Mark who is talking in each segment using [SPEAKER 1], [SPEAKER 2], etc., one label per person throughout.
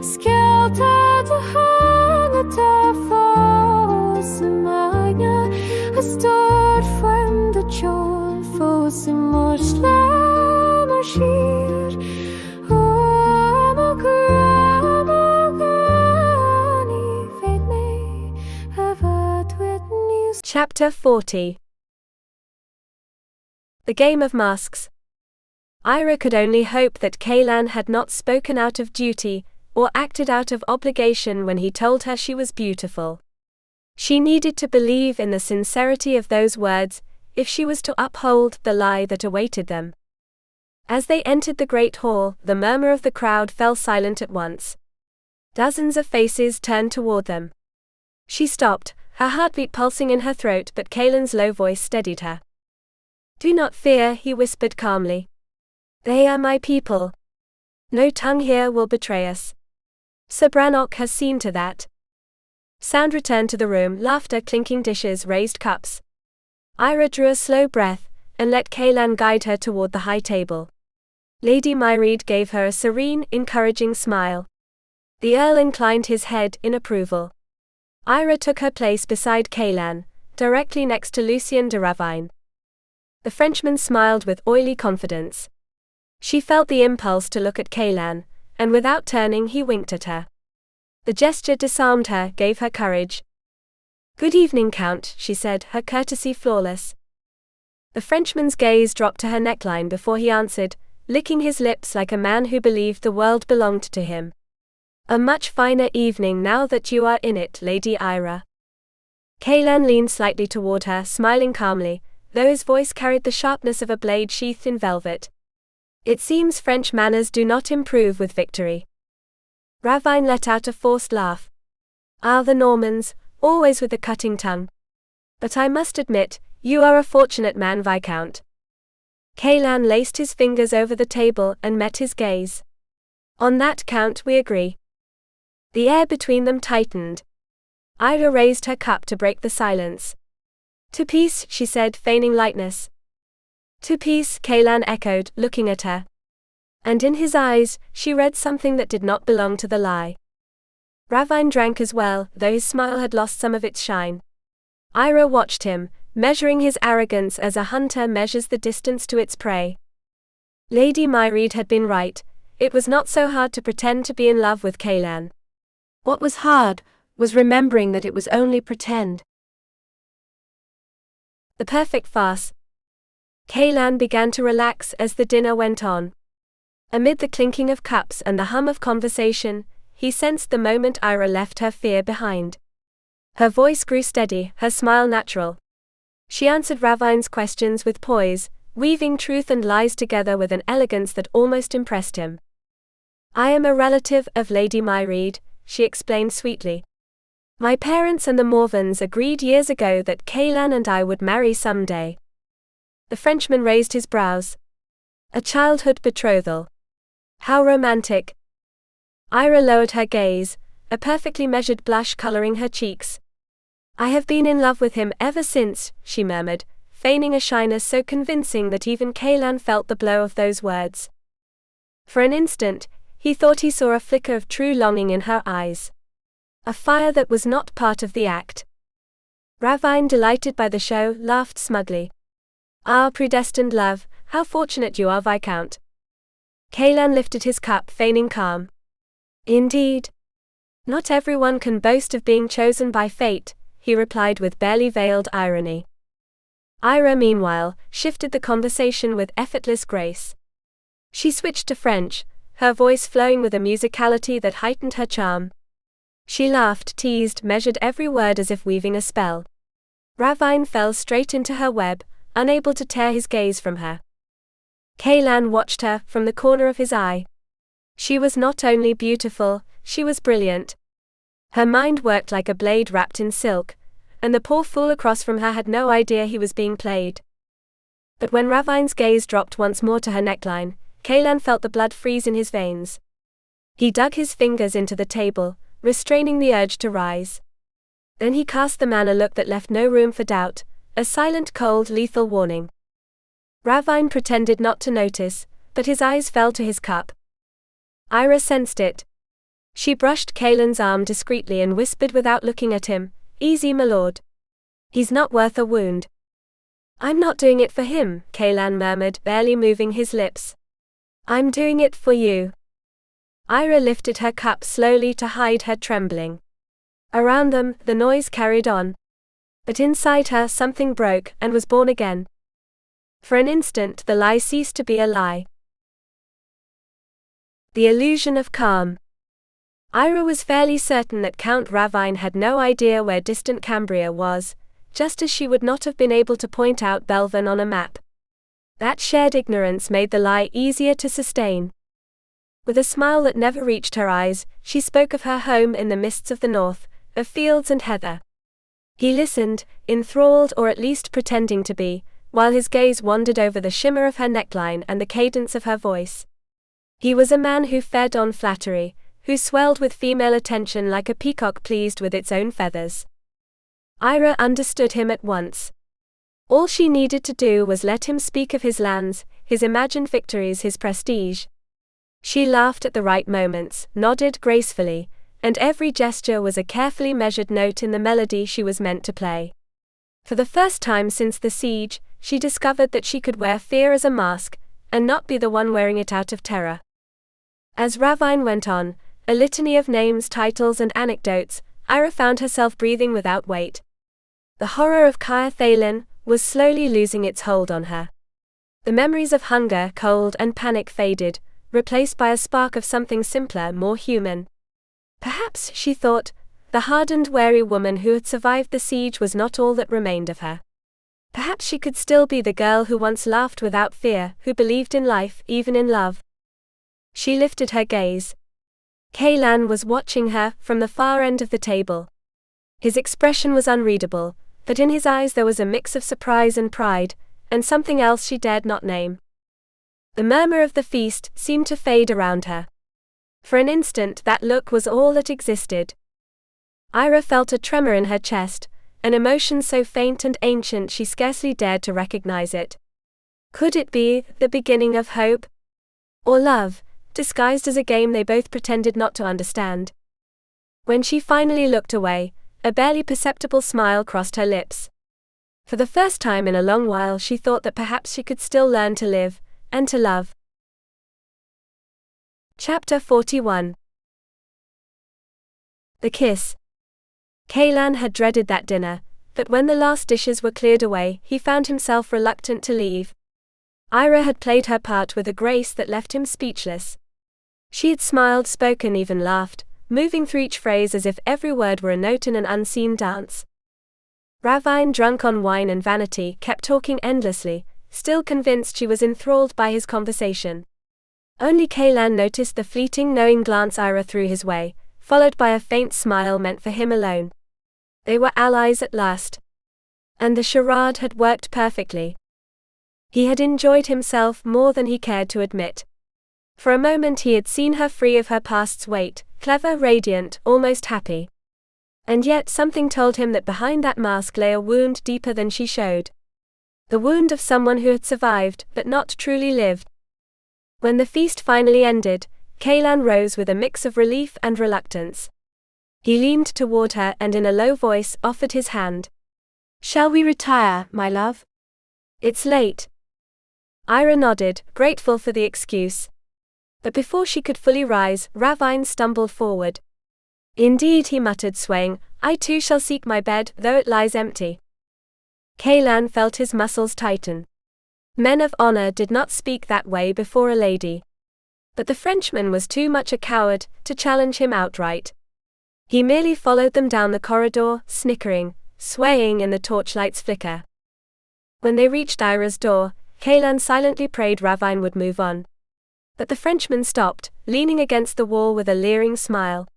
[SPEAKER 1] Skeltade hanget av fosemanya, a stort from the chol fosemor slammer sheer.
[SPEAKER 2] Chapter 40. The Game of Masks. Eira could only hope that Caelan had not spoken out of duty, or acted out of obligation when he told her she was beautiful. She needed to believe in the sincerity of those words, if she was to uphold the lie that awaited them. As they entered the great hall, the murmur of the crowd fell silent at once. Dozens of faces turned toward them. She stopped, her heartbeat pulsing in her throat, but Caelan's low voice steadied her. "Do not fear," he whispered calmly. "They are my people. No tongue here will betray us. Sir Brannock has seen to that." Sound returned to the room, laughter, clinking dishes, raised cups. Eira drew a slow breath, and let Caelan guide her toward the high table. Lady Mairead gave her a serene, encouraging smile. The Earl inclined his head in approval. Eira took her place beside Caelan, directly next to Lucien de Ravine. The Frenchman smiled with oily confidence. She felt the impulse to look at Caelan, and without turning he winked at her. The gesture disarmed her, gave her courage. "Good evening, Count," she said, her courtesy flawless. The Frenchman's gaze dropped to her neckline before he answered, licking his lips like a man who believed the world belonged to him. "A much finer evening now that you are in it, Lady Eira." Caelan leaned slightly toward her, smiling calmly, though his voice carried the sharpness of a blade sheathed in velvet. "It seems French manners do not improve with victory." Ravine let out a forced laugh. "Ah, the Normans, always with the cutting tongue. But I must admit, you are a fortunate man, Viscount." Caelan laced his fingers over the table and met his gaze. "On that count we agree." The air between them tightened. Eira raised her cup to break the silence. "To peace," she said, feigning lightness. "To peace," Caelan echoed, looking at her. And in his eyes, she read something that did not belong to the lie. Ravine drank as well, though his smile had lost some of its shine. Eira watched him, measuring his arrogance as a hunter measures the distance to its prey. Lady Mairead had been right, it was not so hard to pretend to be in love with Caelan. What was hard, was remembering that it was only pretend. The perfect farce. Caelan began to relax as the dinner went on. Amid the clinking of cups and the hum of conversation, he sensed the moment Eira left her fear behind. Her voice grew steady, her smile natural. She answered Ravine's questions with poise, weaving truth and lies together with an elegance that almost impressed him. "I am a relative of Lady Mairead," she explained sweetly. "My parents and the Morvens agreed years ago that Caelan and I would marry someday." The Frenchman raised his brows. "A childhood betrothal. How romantic." Eira lowered her gaze, a perfectly measured blush coloring her cheeks. "I have been in love with him ever since," she murmured, feigning a shyness so convincing that even Caelan felt the blow of those words. For an instant, he thought he saw a flicker of true longing in her eyes. A fire that was not part of the act. Ravine, delighted by the show, laughed smugly. "Ah, predestined love, how fortunate you are, Viscount." Caelan lifted his cup, feigning calm. "Indeed. Not everyone can boast of being chosen by fate," he replied with barely veiled irony. Eira, meanwhile, shifted the conversation with effortless grace. She switched to French, her voice flowing with a musicality that heightened her charm. She laughed, teased, measured every word as if weaving a spell. Ravine fell straight into her web, unable to tear his gaze from her. Caelan watched her from the corner of his eye. She was not only beautiful, she was brilliant. Her mind worked like a blade wrapped in silk, and the poor fool across from her had no idea he was being played. But when Ravine's gaze dropped once more to her neckline, Caelan felt the blood freeze in his veins. He dug his fingers into the table, restraining the urge to rise. Then he cast the man a look that left no room for doubt, a silent, cold, lethal warning. Ravine pretended not to notice, but his eyes fell to his cup. Eira sensed it. She brushed Caelan's arm discreetly and whispered without looking at him, "Easy, my lord. He's not worth a wound." "I'm not doing it for him," Caelan murmured, barely moving his lips. "I'm doing it for you." Eira lifted her cup slowly to hide her trembling. Around them, the noise carried on. But inside her something broke and was born again. For an instant the lie ceased to be a lie. The illusion of calm. Eira was fairly certain that Count Ravine had no idea where distant Cambria was, just as she would not have been able to point out Belvan on a map. That shared ignorance made the lie easier to sustain. With a smile that never reached her eyes, she spoke of her home in the mists of the north, of fields and heather. He listened, enthralled or at least pretending to be, while his gaze wandered over the shimmer of her neckline and the cadence of her voice. He was a man who fed on flattery, who swelled with female attention like a peacock pleased with its own feathers. Eira understood him at once. All she needed to do was let him speak of his lands, his imagined victories, his prestige. She laughed at the right moments, nodded gracefully, and every gesture was a carefully measured note in the melody she was meant to play. For the first time since the siege, she discovered that she could wear fear as a mask, and not be the one wearing it out of terror. As Ravine went on, a litany of names, titles and anecdotes, Eira found herself breathing without weight. The horror of Caer Thalen was slowly losing its hold on her. The memories of hunger, cold and panic faded, replaced by a spark of something simpler, more human. Perhaps, she thought, the hardened, wary woman who had survived the siege was not all that remained of her. Perhaps she could still be the girl who once laughed without fear, who believed in life, even in love. She lifted her gaze. Caelan was watching her from the far end of the table. His expression was unreadable, but in his eyes there was a mix of surprise and pride, and something else she dared not name. The murmur of the feast seemed to fade around her. For an instant that look was all that existed. Eira felt a tremor in her chest, an emotion so faint and ancient she scarcely dared to recognize it. Could it be the beginning of hope? Or love, disguised as a game they both pretended not to understand? When she finally looked away, a barely perceptible smile crossed her lips. For the first time in a long while she thought that perhaps she could still learn to live, and to love. Chapter 41. The kiss. Caelan had dreaded that dinner, but when the last dishes were cleared away, he found himself reluctant to leave. Eira had played her part with a grace that left him speechless. She had smiled, spoken, even laughed, moving through each phrase as if every word were a note in an unseen dance. Ravine, drunk on wine and vanity, kept talking endlessly, still convinced she was enthralled by his conversation. Only Caelan noticed the fleeting, knowing glance Eira threw his way, followed by a faint smile meant for him alone. They were allies at last. And the charade had worked perfectly. He had enjoyed himself more than he cared to admit. For a moment he had seen her free of her past's weight, clever, radiant, almost happy. And yet something told him that behind that mask lay a wound deeper than she showed. The wound of someone who had survived, but not truly lived. When the feast finally ended, Caelan rose with a mix of relief and reluctance. He leaned toward her and in a low voice offered his hand. "Shall we retire, my love? It's late." Eira nodded, grateful for the excuse. But before she could fully rise, Ravine stumbled forward. "Indeed," he muttered, swaying, "I too shall seek my bed, though it lies empty." Caelan felt his muscles tighten. Men of honor did not speak that way before a lady. But the Frenchman was too much a coward to challenge him outright. He merely followed them down the corridor, snickering, swaying in the torchlight's flicker. When they reached Eira's door, Caelan silently prayed Ravine would move on. But the Frenchman stopped, leaning against the wall with a leering smile.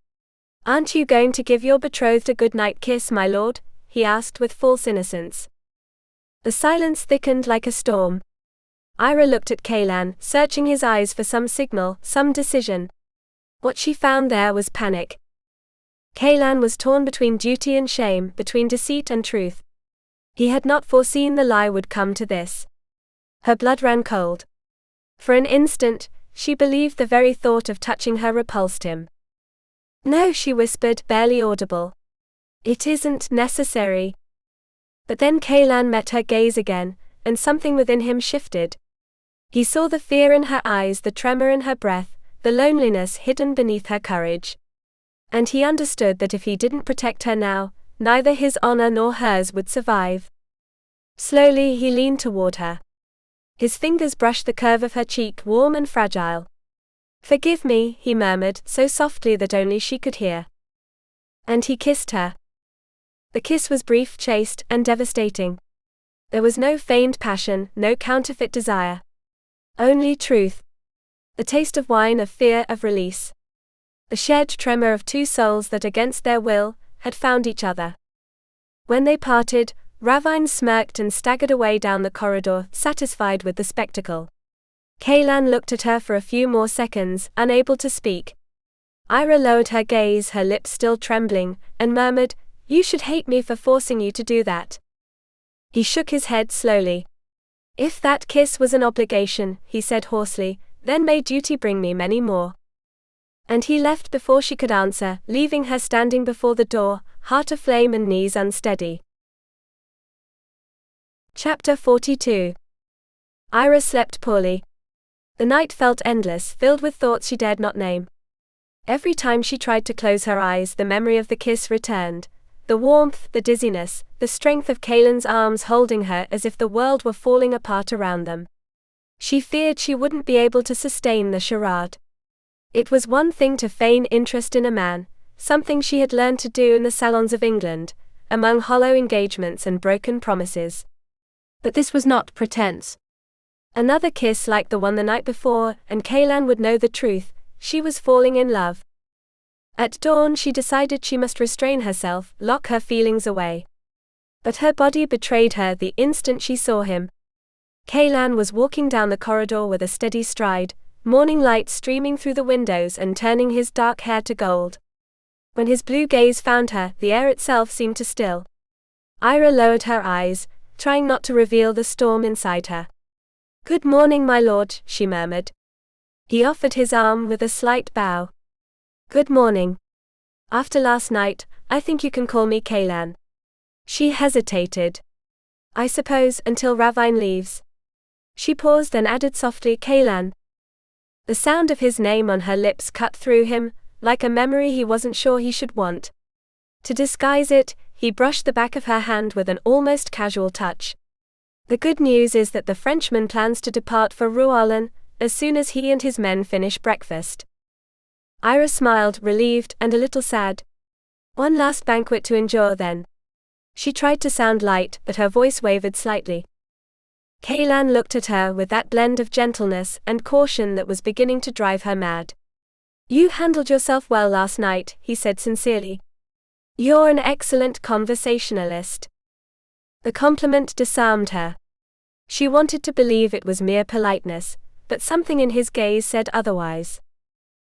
[SPEAKER 2] "Aren't you going to give your betrothed a good-night kiss, my lord?" he asked with false innocence. The silence thickened like a storm. Eira looked at Caelan, searching his eyes for some signal, some decision. What she found there was panic. Caelan was torn between duty and shame, between deceit and truth. He had not foreseen the lie would come to this. Her blood ran cold. For an instant, she believed the very thought of touching her repulsed him. No, she whispered, barely audible. It isn't necessary. But then Caelan met her gaze again, and something within him shifted. He saw the fear in her eyes, the tremor in her breath, the loneliness hidden beneath her courage. And he understood that if he didn't protect her now, neither his honor nor hers would survive. Slowly he leaned toward her. His fingers brushed the curve of her cheek, warm and fragile. "Forgive me," he murmured, so softly that only she could hear. And he kissed her. The kiss was brief, chaste, and devastating. There was no feigned passion, no counterfeit desire. Only truth. The taste of wine, of fear, of release. The shared tremor of two souls that, against their will, had found each other. When they parted, Ravine smirked and staggered away down the corridor, satisfied with the spectacle. Caelan looked at her for a few more seconds, unable to speak. Eira lowered her gaze, her lips still trembling, and murmured, "You should hate me for forcing you to do that." He shook his head slowly. "If that kiss was an obligation," he said hoarsely, "then may duty bring me many more." And he left before she could answer, leaving her standing before the door, heart aflame and knees unsteady. Chapter 42. Eira slept poorly. The night felt endless, filled with thoughts she dared not name. Every time she tried to close her eyes, the memory of the kiss returned. The warmth, the dizziness, the strength of Caelan's arms holding her as if the world were falling apart around them. She feared she wouldn't be able to sustain the charade. It was one thing to feign interest in a man, something she had learned to do in the salons of England, among hollow engagements and broken promises. But this was not pretense. Another kiss like the one the night before, and Caelan would know the truth: she was falling in love. At dawn she decided she must restrain herself, lock her feelings away. But her body betrayed her the instant she saw him. Caelan was walking down the corridor with a steady stride, morning light streaming through the windows and turning his dark hair to gold. When his blue gaze found her, the air itself seemed to still. Eira lowered her eyes, trying not to reveal the storm inside her. "Good morning, my lord," she murmured. He offered his arm with a slight bow. "Good morning. After last night, I think you can call me Caelan." She hesitated. "I suppose, until Ravine leaves." She paused, then added softly, "Caelan." The sound of his name on her lips cut through him, like a memory he wasn't sure he should want. To disguise it, he brushed the back of her hand with an almost casual touch. "The good news is that the Frenchman plans to depart for Rouen as soon as he and his men finish breakfast." Eira smiled, relieved, and a little sad. One last banquet to endure then. She tried to sound light, but her voice wavered slightly. Caelan looked at her with that blend of gentleness and caution that was beginning to drive her mad. "You handled yourself well last night," he said sincerely. "You're an excellent conversationalist." The compliment disarmed her. She wanted to believe it was mere politeness, but something in his gaze said otherwise.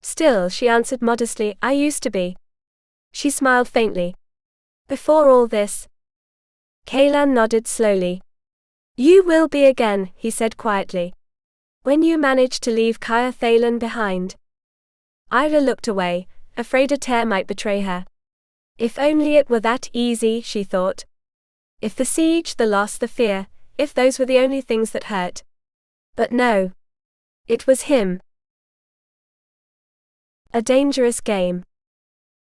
[SPEAKER 2] Still, she answered modestly, "I used to be." She smiled faintly. "Before all this?" Caelan nodded slowly. "You will be again," he said quietly. "When you manage to leave Caer Thalen behind." Eira looked away, afraid a tear might betray her. If only it were that easy, she thought. If the siege, the loss, the fear, if those were the only things that hurt. But no. It was him. A dangerous game.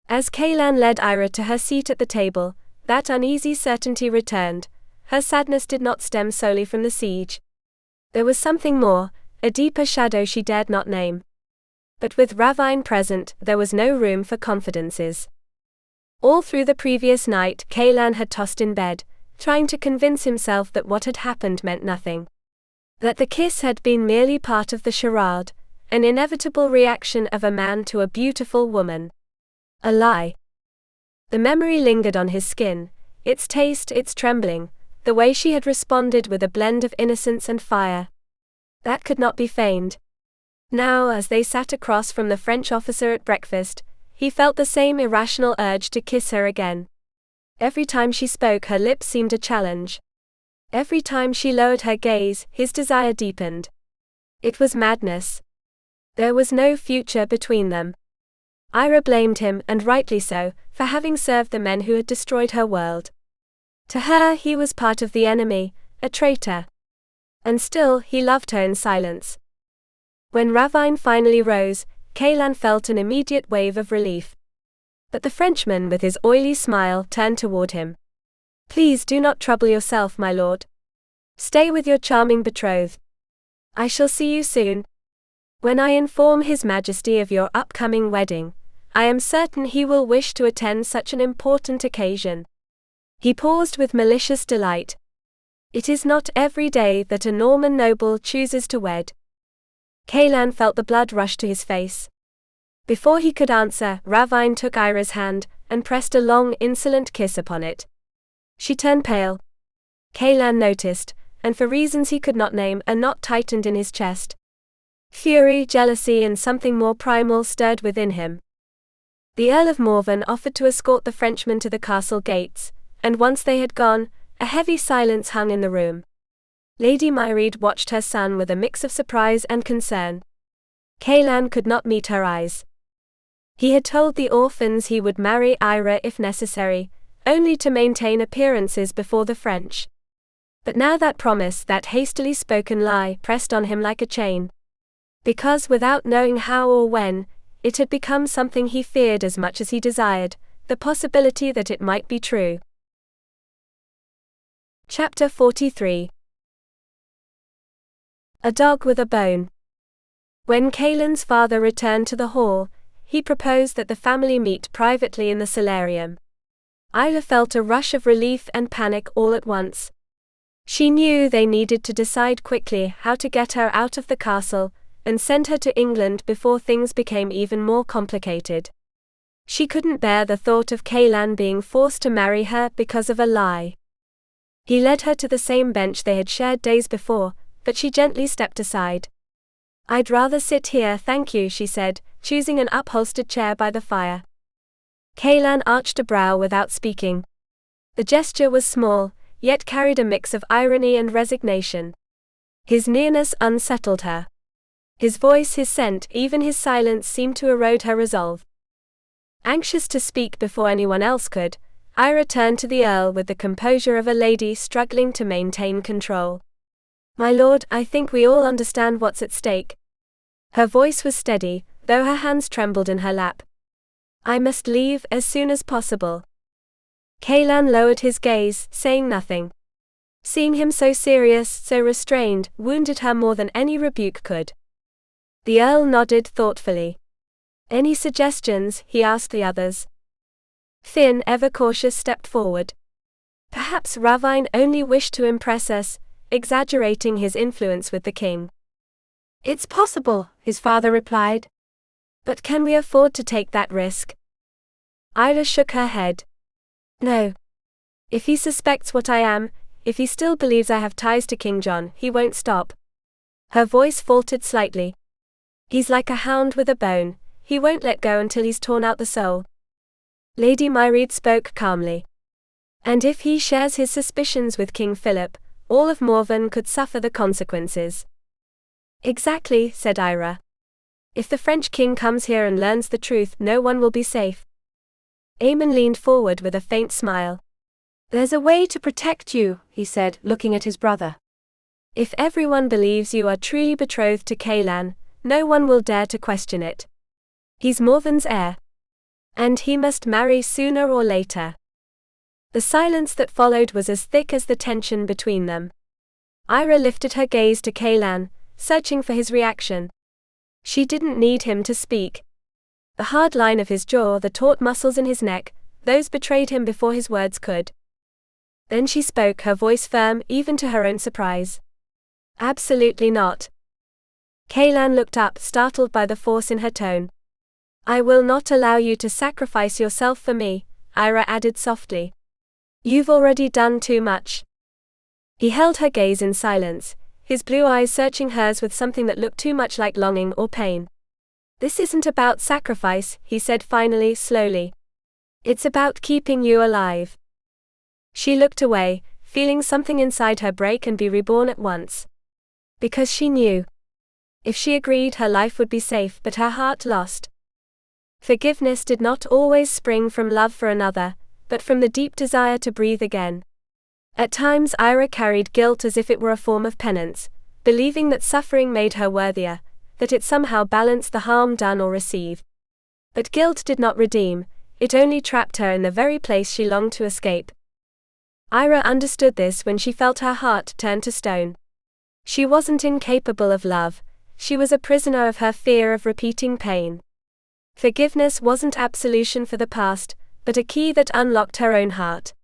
[SPEAKER 2] As Caelan led Eira to her seat at the table, that uneasy certainty returned. Her sadness did not stem solely from the siege. There was something more, a deeper shadow she dared not name. But with Ravine present, there was no room for confidences. All through the previous night, Caelan had tossed in bed, trying to convince himself that what had happened meant nothing. That the kiss had been merely part of the charade, an inevitable reaction of a man to a beautiful woman. A lie. The memory lingered on his skin, its taste, its trembling, the way she had responded with a blend of innocence and fire. That could not be feigned. Now, as they sat across from the French officer at breakfast, he felt the same irrational urge to kiss her again. Every time she spoke, her lips seemed a challenge. Every time she lowered her gaze, his desire deepened. It was madness. There was no future between them. Eira blamed him, and rightly so, for having served the men who had destroyed her world. To her he was part of the enemy, a traitor. And still he loved her in silence. When Ravine finally rose, Caelan felt an immediate wave of relief. But the Frenchman with his oily smile turned toward him. "Please do not trouble yourself, my lord. Stay with your charming betrothed. I shall see you soon. When I inform His Majesty of your upcoming wedding, I am certain he will wish to attend such an important occasion." He paused with malicious delight. It is not every day that a Norman noble chooses to wed. Caelan felt the blood rush to his face. Before he could answer, Ravine took Eira's hand, and pressed a long, insolent kiss upon it. She turned pale. Caelan noticed, and for reasons he could not name, a knot tightened in his chest. Fury, jealousy, and something more primal stirred within him. The Earl of Morven offered to escort the Frenchman to the castle gates, and once they had gone, a heavy silence hung in the room. Lady Mairead watched her son with a mix of surprise and concern. Caelan could not meet her eyes. He had told the orphans he would marry Eira if necessary, only to maintain appearances before the French. But now that promise, that hastily spoken lie, pressed on him like a chain. Because without knowing how or when, it had become something he feared as much as he desired, the possibility that it might be true. Chapter 43. A dog with a bone. When Caelan's father returned to the hall, he proposed that the family meet privately in the solarium. Eira felt a rush of relief and panic all at once. She knew they needed to decide quickly how to get her out of the castle, and send her to England before things became even more complicated. She couldn't bear the thought of Caelan being forced to marry her because of a lie. He led her to the same bench they had shared days before, but she gently stepped aside. "I'd rather sit here, thank you," she said, choosing an upholstered chair by the fire. Caelan arched a brow without speaking. The gesture was small, yet carried a mix of irony and resignation. His nearness unsettled her. His voice, his scent, even his silence seemed to erode her resolve. Anxious to speak before anyone else could, Eira turned to the Earl with the composure of a lady struggling to maintain control. "My lord, I think we all understand what's at stake." Her voice was steady, though her hands trembled in her lap. "I must leave as soon as possible." Caelan lowered his gaze, saying nothing. Seeing him so serious, so restrained, wounded her more than any rebuke could. The Earl nodded thoughtfully. "Any suggestions?" he asked the others. Finn, ever cautious, stepped forward. "Perhaps Ravine only wished to impress us, exaggerating his influence with the king." "It's possible," his father replied. "But can we afford to take that risk?" Eira shook her head. "No. If he suspects what I am, if he still believes I have ties to King John, he won't stop." Her voice faltered slightly. "He's like a hound with a bone, he won't let go until he's torn out the soul." Lady Mairead spoke calmly. "And if he shares his suspicions with King Philip, all of Morven could suffer the consequences." "Exactly," said Eira. "If the French king comes here and learns the truth, no one will be safe." Aemon leaned forward with a faint smile. "There's a way to protect you," he said, looking at his brother. "If everyone believes you are truly betrothed to Caelan, no one will dare to question it. He's Morven's heir. And he must marry sooner or later." The silence that followed was as thick as the tension between them. Eira lifted her gaze to Caelan, searching for his reaction. She didn't need him to speak. The hard line of his jaw, the taut muscles in his neck, those betrayed him before his words could. Then she spoke, her voice firm, even to her own surprise. "Absolutely not." Caelan looked up, startled by the force in her tone. "I will not allow you to sacrifice yourself for me," Eira added softly. "You've already done too much." He held her gaze in silence, his blue eyes searching hers with something that looked too much like longing or pain. "This isn't about sacrifice," he said finally, slowly. "It's about keeping you alive." She looked away, feeling something inside her break and be reborn at once. Because she knew. If she agreed, her life would be safe, but her heart lost. Forgiveness did not always spring from love for another, but from the deep desire to breathe again. At times Eira carried guilt as if it were a form of penance, believing that suffering made her worthier, that it somehow balanced the harm done or received. But guilt did not redeem, it only trapped her in the very place she longed to escape. Eira understood this when she felt her heart turn to stone. She wasn't incapable of love, she was a prisoner of her fear of repeating pain. Forgiveness wasn't absolution for the past, but a key that unlocked her own heart.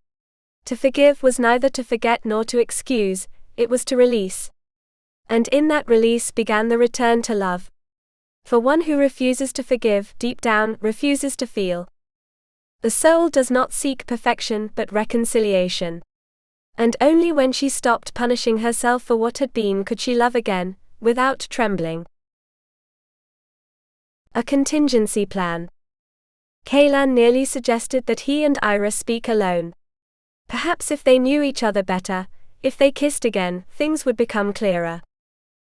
[SPEAKER 2] To forgive was neither to forget nor to excuse, it was to release. And in that release began the return to love. For one who refuses to forgive, deep down, refuses to feel. The soul does not seek perfection but reconciliation. And only when she stopped punishing herself for what had been could she love again, without trembling. A contingency plan. Caelan nearly suggested that he and Eira speak alone. Perhaps if they knew each other better, if they kissed again, things would become clearer.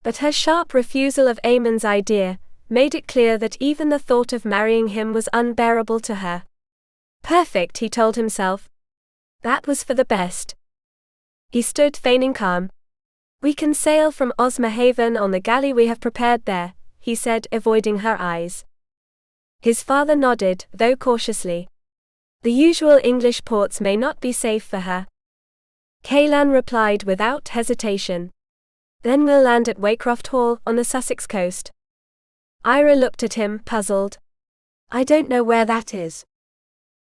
[SPEAKER 2] But her sharp refusal of Aemon's idea made it clear that even the thought of marrying him was unbearable to her. Perfect, he told himself. That was for the best. He stood feigning calm. We can sail from Osmahaven on the galley we have prepared there, he said, avoiding her eyes. His father nodded, though cautiously. The usual English ports may not be safe for her. Caelan replied without hesitation. Then we'll land at Waycroft Hall, on the Sussex coast. Eira looked at him, puzzled. I don't know where that is.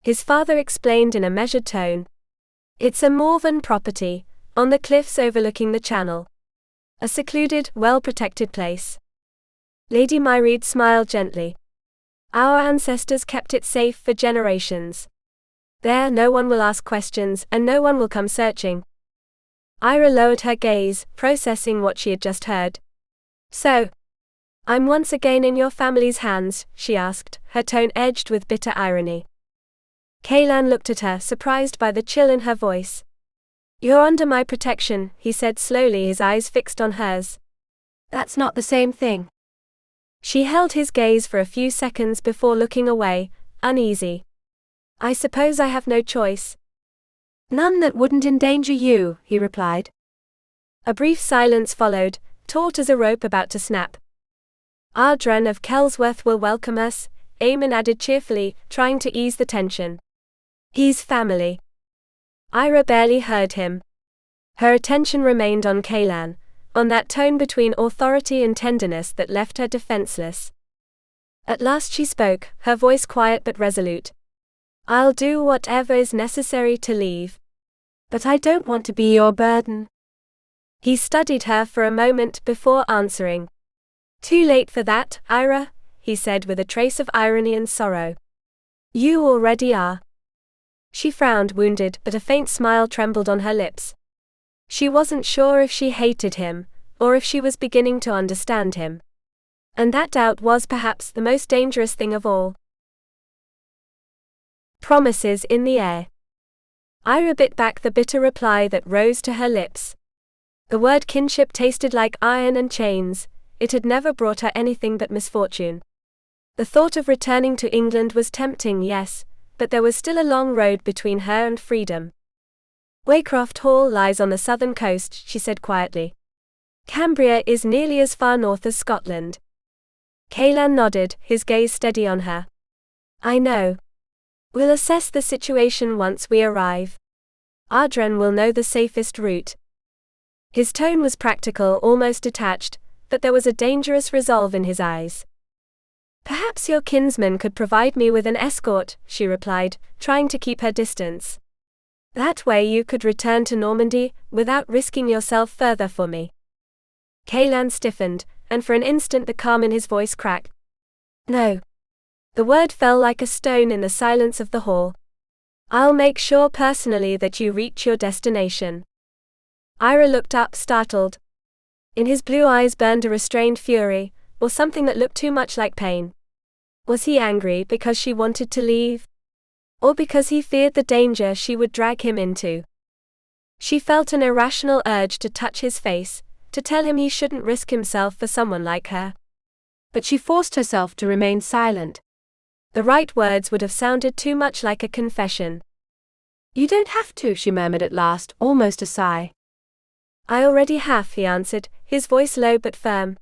[SPEAKER 2] His father explained in a measured tone. It's a Morven property, on the cliffs overlooking the channel. A secluded, well-protected place. Lady Mairead smiled gently. Our ancestors kept it safe for generations. There no one will ask questions, and no one will come searching. Eira lowered her gaze, processing what she had just heard. So, I'm once again in your family's hands, she asked, her tone edged with bitter irony. Caelan looked at her, surprised by the chill in her voice. You're under my protection, he said slowly, his eyes fixed on hers. That's not the same thing. She held his gaze for a few seconds before looking away, uneasy. I suppose I have no choice. None that wouldn't endanger you, he replied. A brief silence followed, taut as a rope about to snap. Ardren of Kelsworth will welcome us, Aemon added cheerfully, trying to ease the tension. He's family. Eira barely heard him. Her attention remained on Caelan, on that tone between authority and tenderness that left her defenseless. At last she spoke, her voice quiet but resolute. I'll do whatever is necessary to leave. But I don't want to be your burden. He studied her for a moment before answering. Too late for that, Eira, he said with a trace of irony and sorrow. You already are. She frowned, wounded, but a faint smile trembled on her lips. She wasn't sure if she hated him, or if she was beginning to understand him. And that doubt was perhaps the most dangerous thing of all. Promises in the air. Eira bit back the bitter reply that rose to her lips. The word kinship tasted like iron and chains, it had never brought her anything but misfortune. The thought of returning to England was tempting, yes, but there was still a long road between her and freedom. Waycroft Hall lies on the southern coast, she said quietly. Cambria is nearly as far north as Scotland. Caelan nodded, his gaze steady on her. I know. We'll assess the situation once we arrive. Ardren will know the safest route. His tone was practical, almost detached, but there was a dangerous resolve in his eyes. Perhaps your kinsman could provide me with an escort, she replied, trying to keep her distance. That way you could return to Normandy, without risking yourself further for me. Caelan stiffened, and for an instant the calm in his voice cracked. No. The word fell like a stone in the silence of the hall. I'll make sure personally that you reach your destination. Eira looked up, startled. In his blue eyes burned a restrained fury, or something that looked too much like pain. Was he angry because she wanted to leave? Or because he feared the danger she would drag him into? She felt an irrational urge to touch his face, to tell him he shouldn't risk himself for someone like her. But she forced herself to remain silent. The right words would have sounded too much like a confession.
[SPEAKER 3] You don't have to, she murmured at last, almost a sigh.
[SPEAKER 2] I already have, he answered, his voice low but firm.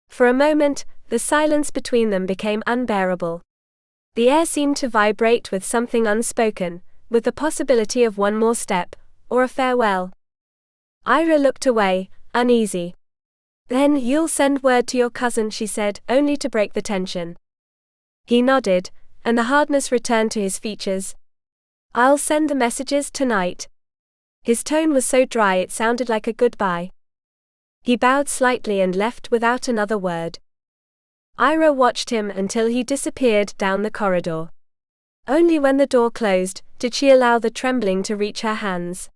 [SPEAKER 2] For a moment, the silence between them became unbearable. The air seemed to vibrate with something unspoken, with the possibility of one more step, or a farewell. Eira looked away, uneasy. Then you'll send word to your cousin, she said, only to break the tension. He nodded, and the hardness returned to his features. I'll send the messages tonight. His tone was so dry it sounded like a goodbye. He bowed slightly and left without another word. Eira watched him until he disappeared down the corridor. Only when the door closed did she allow the trembling to reach her hands.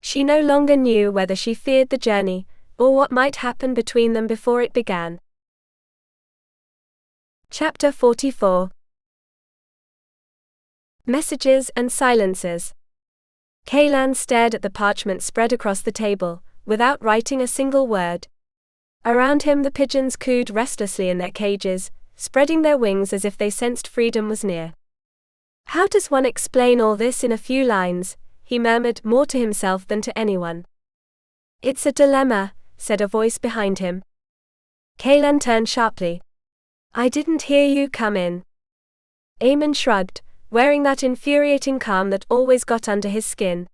[SPEAKER 2] She no longer knew whether she feared the journey, or what might happen between them before it began. Chapter 44. Messages and silences. Caelan stared at the parchment spread across the table, without writing a single word. Around him the pigeons cooed restlessly in their cages, spreading their wings as if they sensed freedom was near. How does one explain all this in a few lines? He murmured, more to himself than to anyone. It's a dilemma, said a voice behind him. Caelan turned sharply. I didn't hear you come in. Eamon shrugged, wearing that infuriating calm that always got under his skin.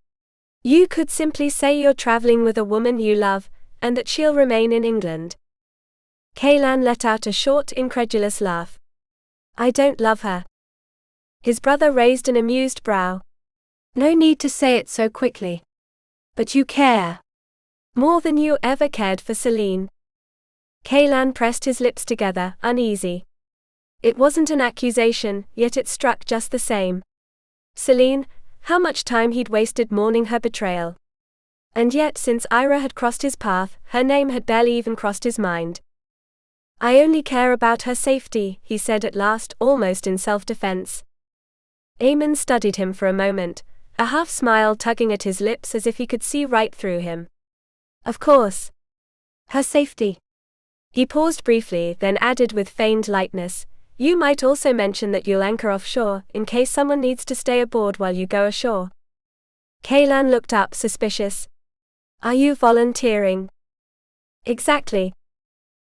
[SPEAKER 2] You could simply say you're traveling with a woman you love, and that she'll remain in England. Caelan let out a short, incredulous laugh. I don't love her. His brother raised an amused brow.
[SPEAKER 3] No need to say it so quickly. But you care.
[SPEAKER 2] More than you ever cared for Celine. Caelan pressed his lips together, uneasy. It wasn't an accusation, yet it struck just the same. Celine, how much time he'd wasted mourning her betrayal. And yet since Eira had crossed his path, her name had barely even crossed his mind. I only care about her safety, he said at last, almost in self-defense. Eamon studied him for a moment, a half-smile tugging at his lips as if he could see right through him. Of course. Her safety. He paused briefly, then added with feigned lightness, you might also mention that you'll anchor offshore, in case someone needs to stay aboard while you go ashore. Caelan looked up, suspicious. Are you volunteering? Exactly.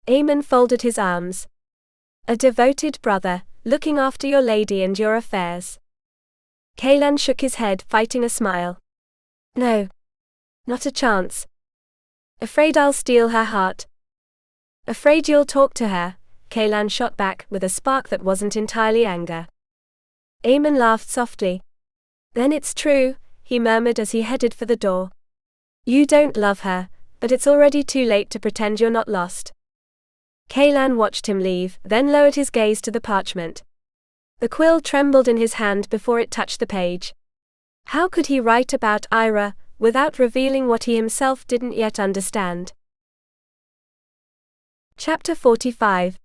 [SPEAKER 2] Eamon folded his arms. A devoted brother, looking after your lady and your affairs. Caelan shook his head, fighting a smile. No. Not a chance. Afraid I'll steal her heart. Afraid you'll talk to her, Caelan shot back, with a spark that wasn't entirely anger. Eamon laughed softly. Then it's true, he murmured as he headed for the door. You don't love her, but it's already too late to pretend you're not lost. Caelan watched him leave, then lowered his gaze to the parchment. The quill trembled in his hand before it touched the page. How could he write about Eira, without revealing what he himself didn't yet understand? Chapter 45.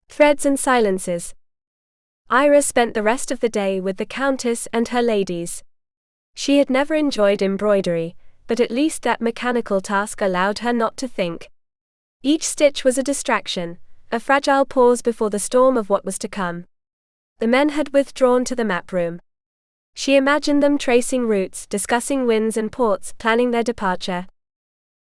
[SPEAKER 2] Threads and silences. Eira spent the rest of the day with the Countess and her ladies. She had never enjoyed embroidery, but at least that mechanical task allowed her not to think. Each stitch was a distraction, a fragile pause before the storm of what was to come. The men had withdrawn to the map room. She imagined them tracing routes, discussing winds and ports, planning their departure.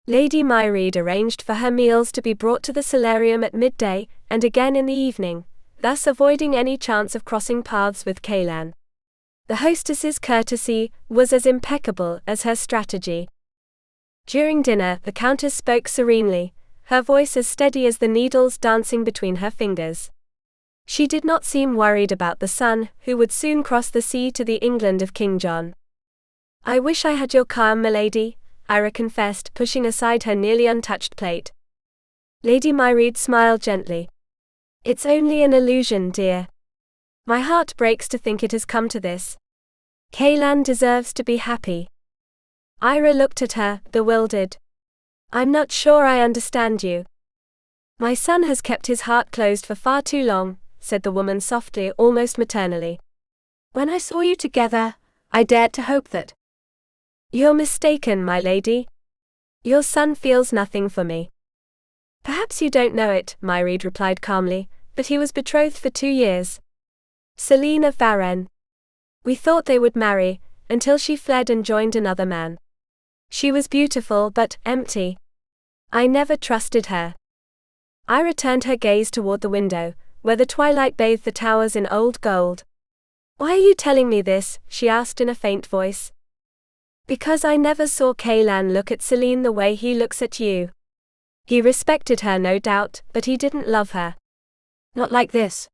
[SPEAKER 2] Lady Mairead arranged for her meals to be brought to the solarium at midday, and again in the evening, thus avoiding any chance of crossing paths with Caelan. The hostess's courtesy was as impeccable as her strategy. During dinner, the Countess spoke serenely, her voice as steady as the needles dancing between her fingers. She did not seem worried about the son, who would soon cross the sea to the England of King John. I wish I had your calm, milady, Eira confessed, pushing aside her nearly untouched plate. Lady Mairead smiled gently. It's only an illusion, dear. My heart breaks to think it has come to this. Caelan deserves to be happy. Eira looked at her, bewildered. I'm not sure I understand you. My son has kept his heart closed for far too long, said the woman softly, almost maternally. When I saw you together, I dared to hope that. You're mistaken, my lady. Your son feels nothing for me. Perhaps you don't know it, Mairead replied calmly, but he was betrothed for 2 years. Caelan of Morven. We thought they would marry, until she fled and joined another man. She was beautiful but empty. I never trusted her. Eira turned her gaze toward the window, where the twilight bathed the towers in old gold. Why are you telling me this? She asked in a faint voice. Because I never saw Caelan look at Caelan the way he looks at you. He respected her, no doubt, but he didn't love her.
[SPEAKER 3] Not like this.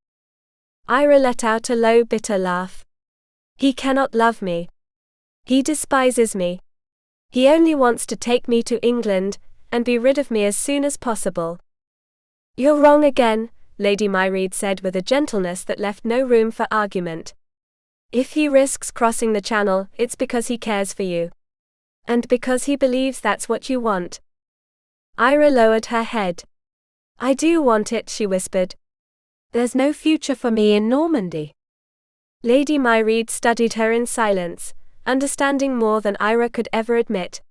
[SPEAKER 2] Eira let out a low, bitter laugh. He cannot love me. He despises me. He only wants to take me to England, and be rid of me as soon as possible. You're wrong again, Lady Myreed said with a gentleness that left no room for argument. If he risks crossing the channel, it's because he cares for you. And because he believes that's what you want. Eira lowered her head. I do want it, she whispered.
[SPEAKER 3] There's no future for me in Normandy.
[SPEAKER 2] Lady Myreed studied her in silence, understanding more than Eira could ever admit.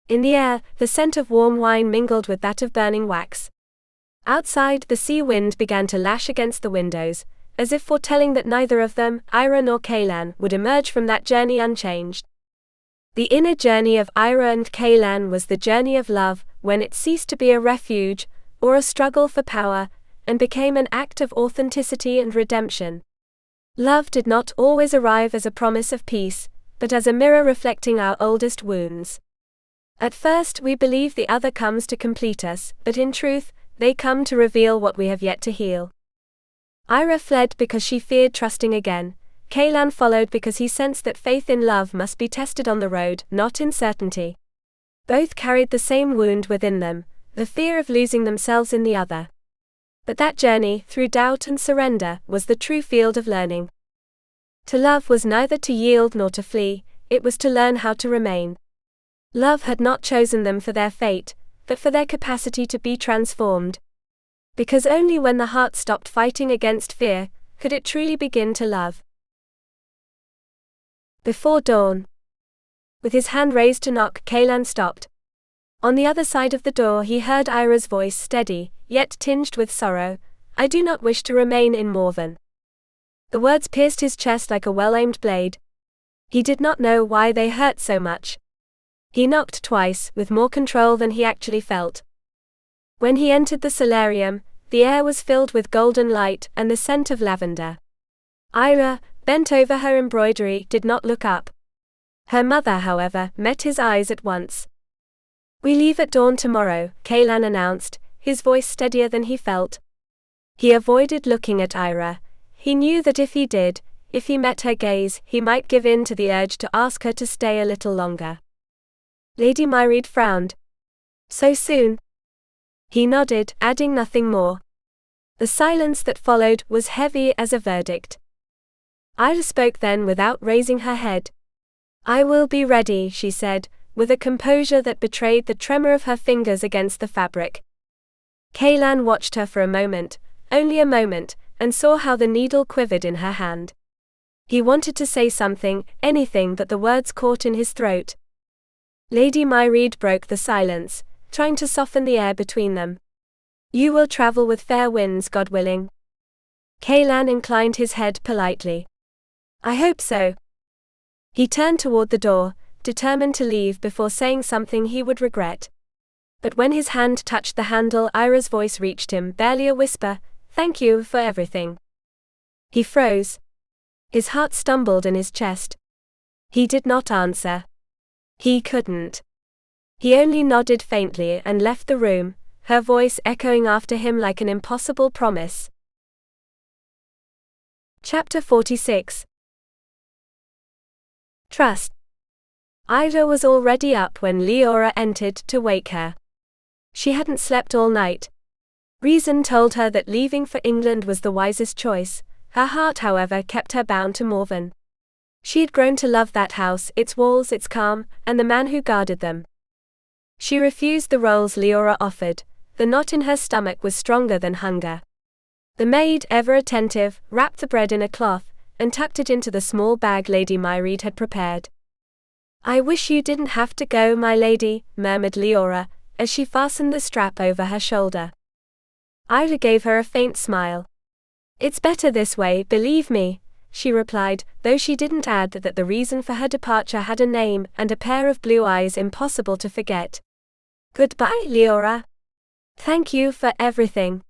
[SPEAKER 2] In the air, the scent of warm wine mingled with that of burning wax. Outside, the sea wind began to lash against the windows, as if foretelling that neither of them, Eira nor Caelan, would emerge from that journey unchanged. The inner journey of Eira and Caelan was the journey of love, when it ceased to be a refuge, or a struggle for power, and became an act of authenticity and redemption. Love did not always arrive as a promise of peace, but as a mirror reflecting our oldest wounds. At first we believe the other comes to complete us, but in truth, they come to reveal what we have yet to heal. Eira fled because she feared trusting again. Caelan followed because he sensed that faith in love must be tested on the road, not in certainty. Both carried the same wound within them, the fear of losing themselves in the other. But that journey, through doubt and surrender, was the true field of learning. To love was neither to yield nor to flee, it was to learn how to remain. Love had not chosen them for their fate, but for their capacity to be transformed. Because only when the heart stopped fighting against fear, could it truly begin to love. Before dawn. With his hand raised to knock, Caelan stopped. On the other side of the door he heard Eira's voice, steady, yet tinged with sorrow. I do not wish to remain in Morven. The words pierced his chest like a well-aimed blade. He did not know why they hurt so much. He knocked twice, with more control than he actually felt. When he entered the solarium, the air was filled with golden light and the scent of lavender. Eira, bent over her embroidery, did not look up. Her mother, however, met his eyes at once. We leave at dawn tomorrow, Caelan announced, his voice steadier than he felt. He avoided looking at Eira. He knew that if he did, if he met her gaze, he might give in to the urge to ask her to stay a little longer. Lady Myreed frowned. So soon? He nodded, adding nothing more. The silence that followed was heavy as a verdict. Eira spoke then without raising her head. I will be ready, she said, with a composure that betrayed the tremor of her fingers against the fabric. Caelan watched her for a moment, only a moment, and saw how the needle quivered in her hand. He wanted to say something, anything, but the words caught in his throat. Lady Myreed broke the silence, trying to soften the air between them. You will travel with fair winds, God willing. Caelan inclined his head politely. I hope so. He turned toward the door, determined to leave before saying something he would regret. But when his hand touched the handle, Eira's voice reached him, barely a whisper, thank you for everything. He froze. His heart stumbled in his chest. He did not answer. He couldn't. He only nodded faintly and left the room, her voice echoing after him like an impossible promise. Chapter 46. Trust. Eira was already up when Leora entered to wake her. She hadn't slept all night. Reason told her that leaving for England was the wisest choice. Her heart, however, kept her bound to Morven. She had grown to love that house, its walls, its calm, and the man who guarded them. She refused the roles Leora offered. The knot in her stomach was stronger than hunger. The maid, ever attentive, wrapped the bread in a cloth, and tucked it into the small bag Lady Myreed had prepared. I wish you didn't have to go, my lady, murmured Leora, as she fastened the strap over her shoulder. Eira gave her a faint smile. "It's better this way, believe me," she replied, though she didn't add that the reason for her departure had a name and a pair of blue eyes impossible to forget. "Goodbye, Leora. Thank you for everything."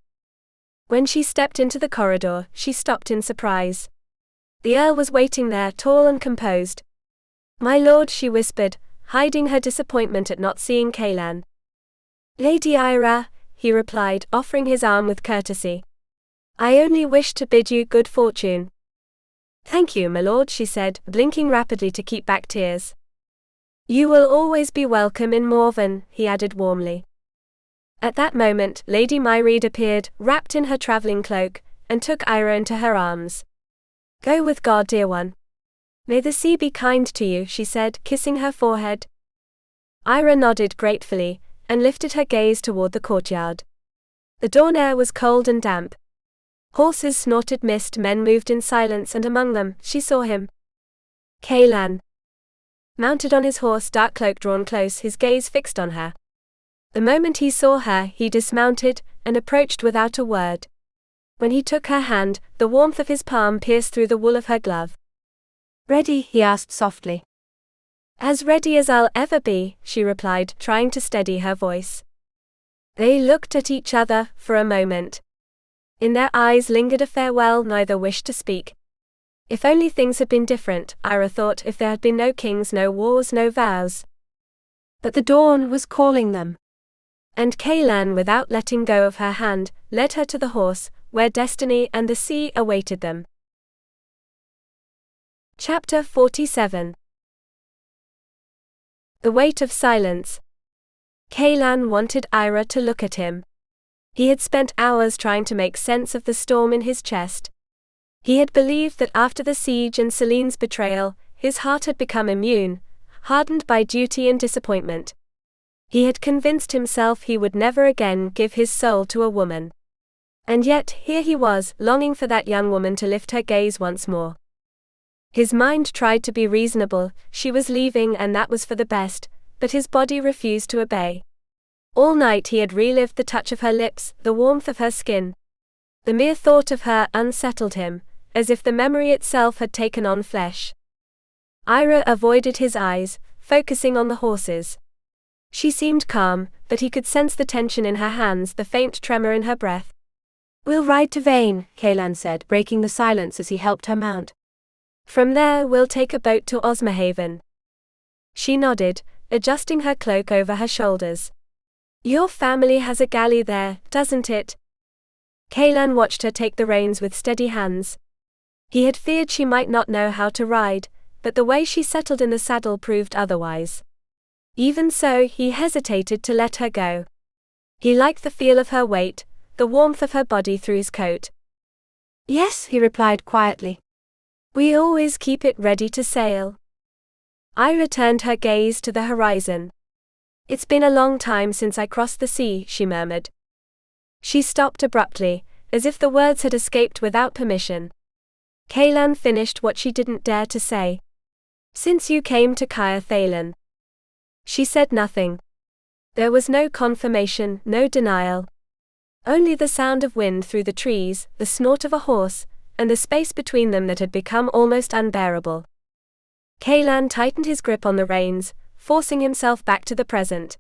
[SPEAKER 2] When she stepped into the corridor, she stopped in surprise. The Earl was waiting there, tall and composed. "My lord," she whispered, hiding her disappointment at not seeing Caelan. "Lady Eira," he replied, offering his arm with courtesy. "I only wished to bid you good fortune." "Thank you, my lord," she said, blinking rapidly to keep back tears. "You will always be welcome in Morven," he added warmly. At that moment, Lady Mairead appeared, wrapped in her traveling cloak, and took Eira into her arms. "Go with God, dear one. May the sea be kind to you," she said, kissing her forehead. Eira nodded gratefully, and lifted her gaze toward the courtyard. The dawn air was cold and damp. Horses snorted mist, men moved in silence, and among them, she saw him. Caelan. Mounted on his horse, dark cloak drawn close, his gaze fixed on her. The moment he saw her, he dismounted, and approached without a word. When he took her hand, the warmth of his palm pierced through the wool of her glove.
[SPEAKER 3] "Ready?" he asked softly.
[SPEAKER 2] "As ready as I'll ever be," she replied, trying to steady her voice. They looked at each other for a moment. In their eyes lingered a farewell neither wished to speak. If only things had been different, Eira thought, if there had been no kings, no wars, no vows.
[SPEAKER 3] But the dawn was calling them.
[SPEAKER 2] And Caelan, without letting go of her hand, led her to the horse, where destiny and the sea awaited them. Chapter 47. The weight of silence. Caelan wanted Eira to look at him. He had spent hours trying to make sense of the storm in his chest. He had believed that after the siege and Celine's betrayal, his heart had become immune, hardened by duty and disappointment. He had convinced himself he would never again give his soul to a woman. And yet, here he was, longing for that young woman to lift her gaze once more. His mind tried to be reasonable, she was leaving and that was for the best, but his body refused to obey. All night he had relived the touch of her lips, the warmth of her skin. The mere thought of her unsettled him, as if the memory itself had taken on flesh. Eira avoided his eyes, focusing on the horses. She seemed calm, but he could sense the tension in her hands, the faint tremor in her breath.
[SPEAKER 3] "We'll ride to Vane," Caelan said, breaking the silence as he helped her mount.
[SPEAKER 2] "From there we'll take a boat to Osmerhaven." She nodded, adjusting her cloak over her shoulders. "Your family has a galley there, doesn't it?" Caelan watched her take the reins with steady hands. He had feared she might not know how to ride, but the way she settled in the saddle proved otherwise. Even so, he hesitated to let her go. He liked the feel of her weight, the warmth of her body through his coat.
[SPEAKER 3] "Yes," he replied quietly.
[SPEAKER 2] "We always keep it ready to sail." Eira turned her gaze to the horizon. "It's been a long time since I crossed the sea," she murmured. She stopped abruptly, as if the words had escaped without permission. Caelan finished what she didn't dare to say. "Since you came to Caer Thalen." She said nothing. There was no confirmation, no denial. Only the sound of wind through the trees, the snort of a horse, and the space between them that had become almost unbearable. Caelan tightened his grip on the reins, forcing himself back to the present.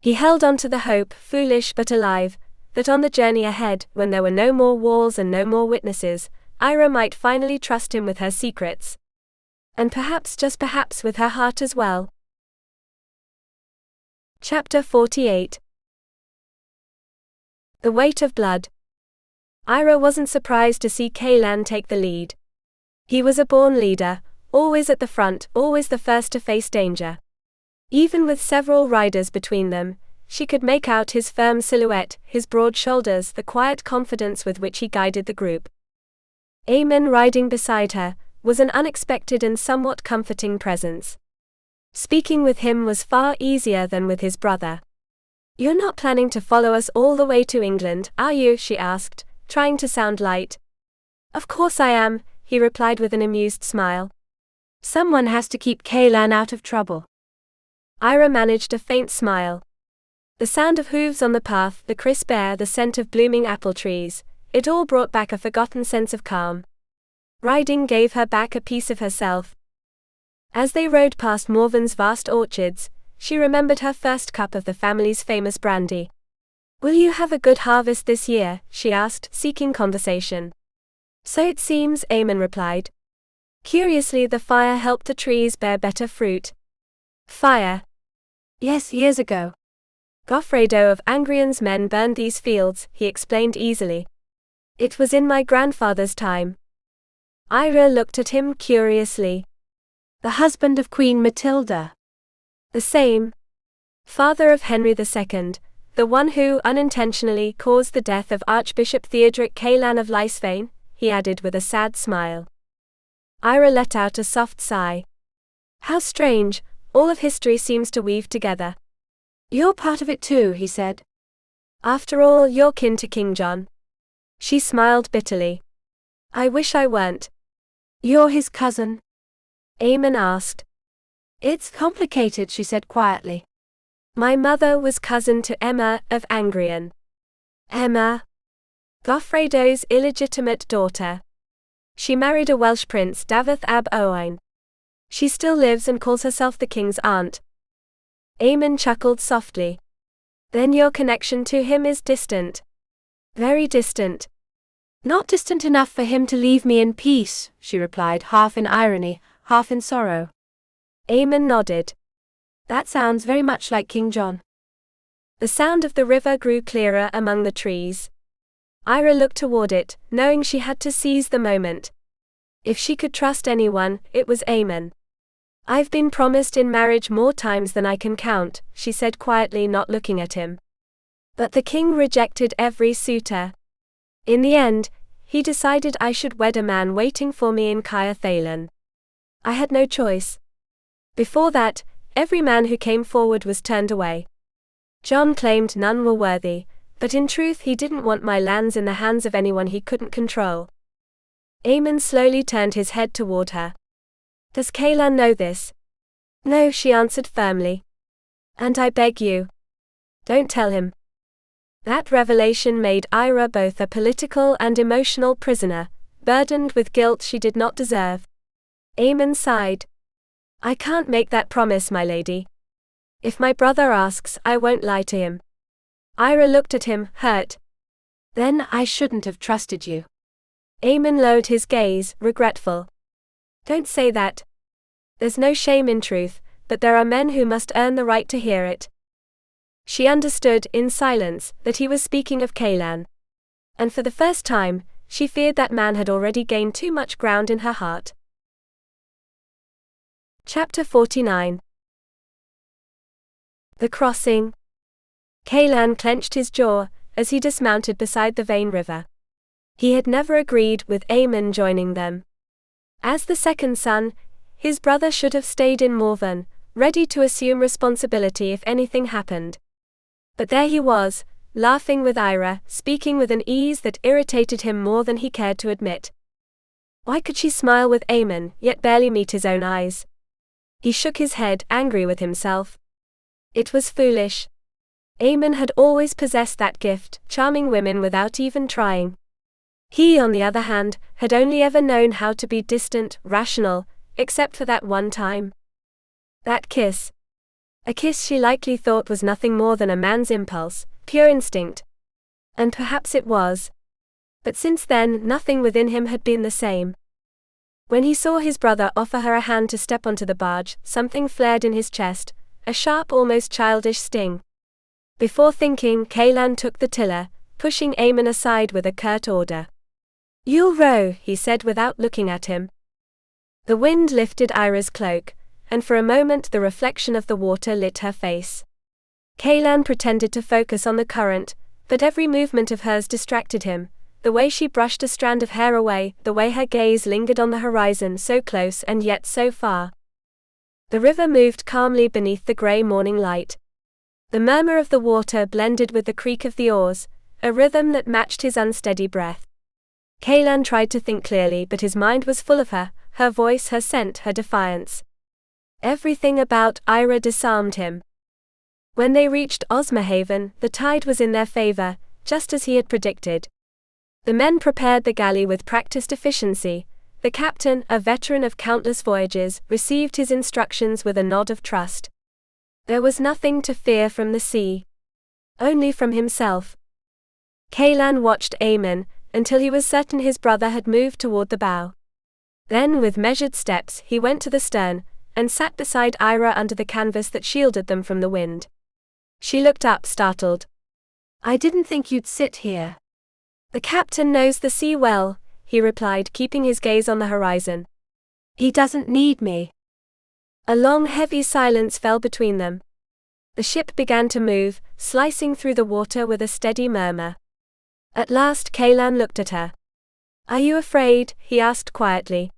[SPEAKER 2] He held on to the hope, foolish but alive, that on the journey ahead, when there were no more walls and no more witnesses, Eira might finally trust him with her secrets. And perhaps, just perhaps, with her heart as well. Chapter 48. The weight of blood. Eira wasn't surprised to see Caelan take the lead. He was a born leader, always at the front, always the first to face danger. Even with several riders between them, she could make out his firm silhouette, his broad shoulders, the quiet confidence with which he guided the group. Aemon, riding beside her, was an unexpected and somewhat comforting presence. Speaking with him was far easier than with his brother. "You're not planning to follow us all the way to England, are you?" she asked, trying to sound light. "Of course I am," he replied with an amused smile.
[SPEAKER 3] "Someone has to keep Caelan out of trouble."
[SPEAKER 2] Eira managed a faint smile. The sound of hooves on the path, the crisp air, the scent of blooming apple trees, It all brought back a forgotten sense of calm. Riding gave her back a piece of herself. As they rode past Morven's vast orchards, she remembered her first cup of the family's famous brandy. "Will you have a good harvest this year?" she asked, seeking conversation. "So it seems," Aemon replied. Curiously, the fire helped the trees bear better fruit. Fire?
[SPEAKER 3] Yes, years ago.
[SPEAKER 2] Goffredo of Angrion's men burned these fields, he explained easily. It was in my grandfather's time. Eira looked at him curiously.
[SPEAKER 3] The husband of Queen Matilda.
[SPEAKER 2] The same. Father of Henry II, the one who unintentionally caused the death of Archbishop Theodoric Caelan of Lysarne, he added with a sad smile. Eira let out a soft sigh. How strange, all of history seems to weave together.
[SPEAKER 3] You're part of it too, he said.
[SPEAKER 2] After all, you're kin to King John. She smiled bitterly. I wish I weren't.
[SPEAKER 3] You're his cousin?
[SPEAKER 2] Aemon asked.
[SPEAKER 3] It's complicated, she said quietly.
[SPEAKER 2] My mother was cousin to Emma of Angrion. Emma? Goffredo's illegitimate daughter. She married a Welsh prince, Dafydd ab Owain. She still lives and calls herself the king's aunt. Aemon chuckled softly. Then your connection to him is distant. Very distant.
[SPEAKER 3] Not distant enough for him to leave me in peace, she replied, half in irony, half in sorrow.
[SPEAKER 2] Aemon nodded.
[SPEAKER 3] That sounds very much like King John.
[SPEAKER 2] The sound of the river grew clearer among the trees. Eira looked toward it, knowing she had to seize the moment. If she could trust anyone, it was Aemon. I've been promised in marriage more times than I can count, she said quietly, not looking at him. But the king rejected every suitor. In the end, he decided I should wed a man waiting for me in Caer Thalen. I had no choice. Before that, every man who came forward was turned away. John claimed none were worthy, but in truth he didn't want my lands in the hands of anyone he couldn't control. Aemon slowly turned his head toward her. Does Caelan know this? No, she answered firmly. And I beg you. Don't tell him. That revelation made Eira both a political and emotional prisoner, burdened with guilt she did not deserve. Aemon sighed. I can't make that promise, my lady. If my brother asks, I won't lie to him. Eira looked at him, hurt.
[SPEAKER 3] Then I shouldn't have trusted you.
[SPEAKER 2] Aemon lowered his gaze, regretful. Don't say that. There's no shame in truth, but there are men who must earn the right to hear it. She understood, in silence, that he was speaking of Caelan. And for the first time, she feared that man had already gained too much ground in her heart. Chapter 49. The crossing. Caelan clenched his jaw, as he dismounted beside the Vane River. He had never agreed with Aemon joining them. As the second son, his brother should have stayed in Morven, ready to assume responsibility if anything happened. But there he was, laughing with Eira, speaking with an ease that irritated him more than he cared to admit. Why could she smile with Aemon, yet barely meet his own eyes? He shook his head, angry with himself. It was foolish. Aemon had always possessed that gift, charming women without even trying. He, on the other hand, had only ever known how to be distant, rational, except for that one time. That kiss. A kiss she likely thought was nothing more than a man's impulse, pure instinct. And perhaps it was. But since then, nothing within him had been the same. When he saw his brother offer her a hand to step onto the barge, something flared in his chest, a sharp, almost childish sting. Before thinking, Caelan took the tiller, pushing Aemon aside with a curt order. You'll row, he said without looking at him. The wind lifted Eira's cloak, and for a moment the reflection of the water lit her face. Caelan pretended to focus on the current, but every movement of hers distracted him, the way she brushed a strand of hair away, the way her gaze lingered on the horizon, so close and yet so far. The river moved calmly beneath the grey morning light. The murmur of the water blended with the creak of the oars, a rhythm that matched his unsteady breath. Caelan tried to think clearly, but his mind was full of her voice, her scent, her defiance. Everything about Eira disarmed him. When they reached Osmerhaven, the tide was in their favor, just as he had predicted. The men prepared the galley with practiced efficiency. The captain, a veteran of countless voyages, received his instructions with a nod of trust. There was nothing to fear from the sea. Only from himself. Caelan watched Aemon, until he was certain his brother had moved toward the bow. Then with measured steps he went to the stern, and sat beside Eira under the canvas that shielded them from the wind. She looked up startled.
[SPEAKER 3] I didn't think you'd sit here.
[SPEAKER 2] The captain knows the sea well, he replied, keeping his gaze on the horizon.
[SPEAKER 3] He doesn't need me.
[SPEAKER 2] A long heavy silence fell between them. The ship began to move, slicing through the water with a steady murmur. At last Caelan looked at her. Are you afraid? He asked quietly.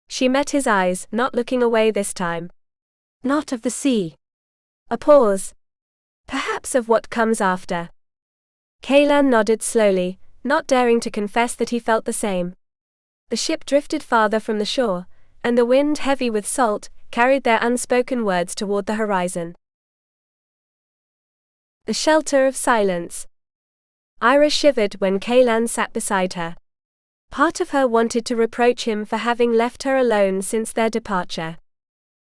[SPEAKER 2] She met his eyes, not looking away this time.
[SPEAKER 3] Not of the sea.
[SPEAKER 2] A pause. Perhaps of what comes after. Caelan nodded slowly, not daring to confess that he felt the same. The ship drifted farther from the shore, and the wind, heavy with salt, carried their unspoken words toward the horizon. The shelter of silence. Eira shivered when Caelan sat beside her. Part of her wanted to reproach him for having left her alone since their departure.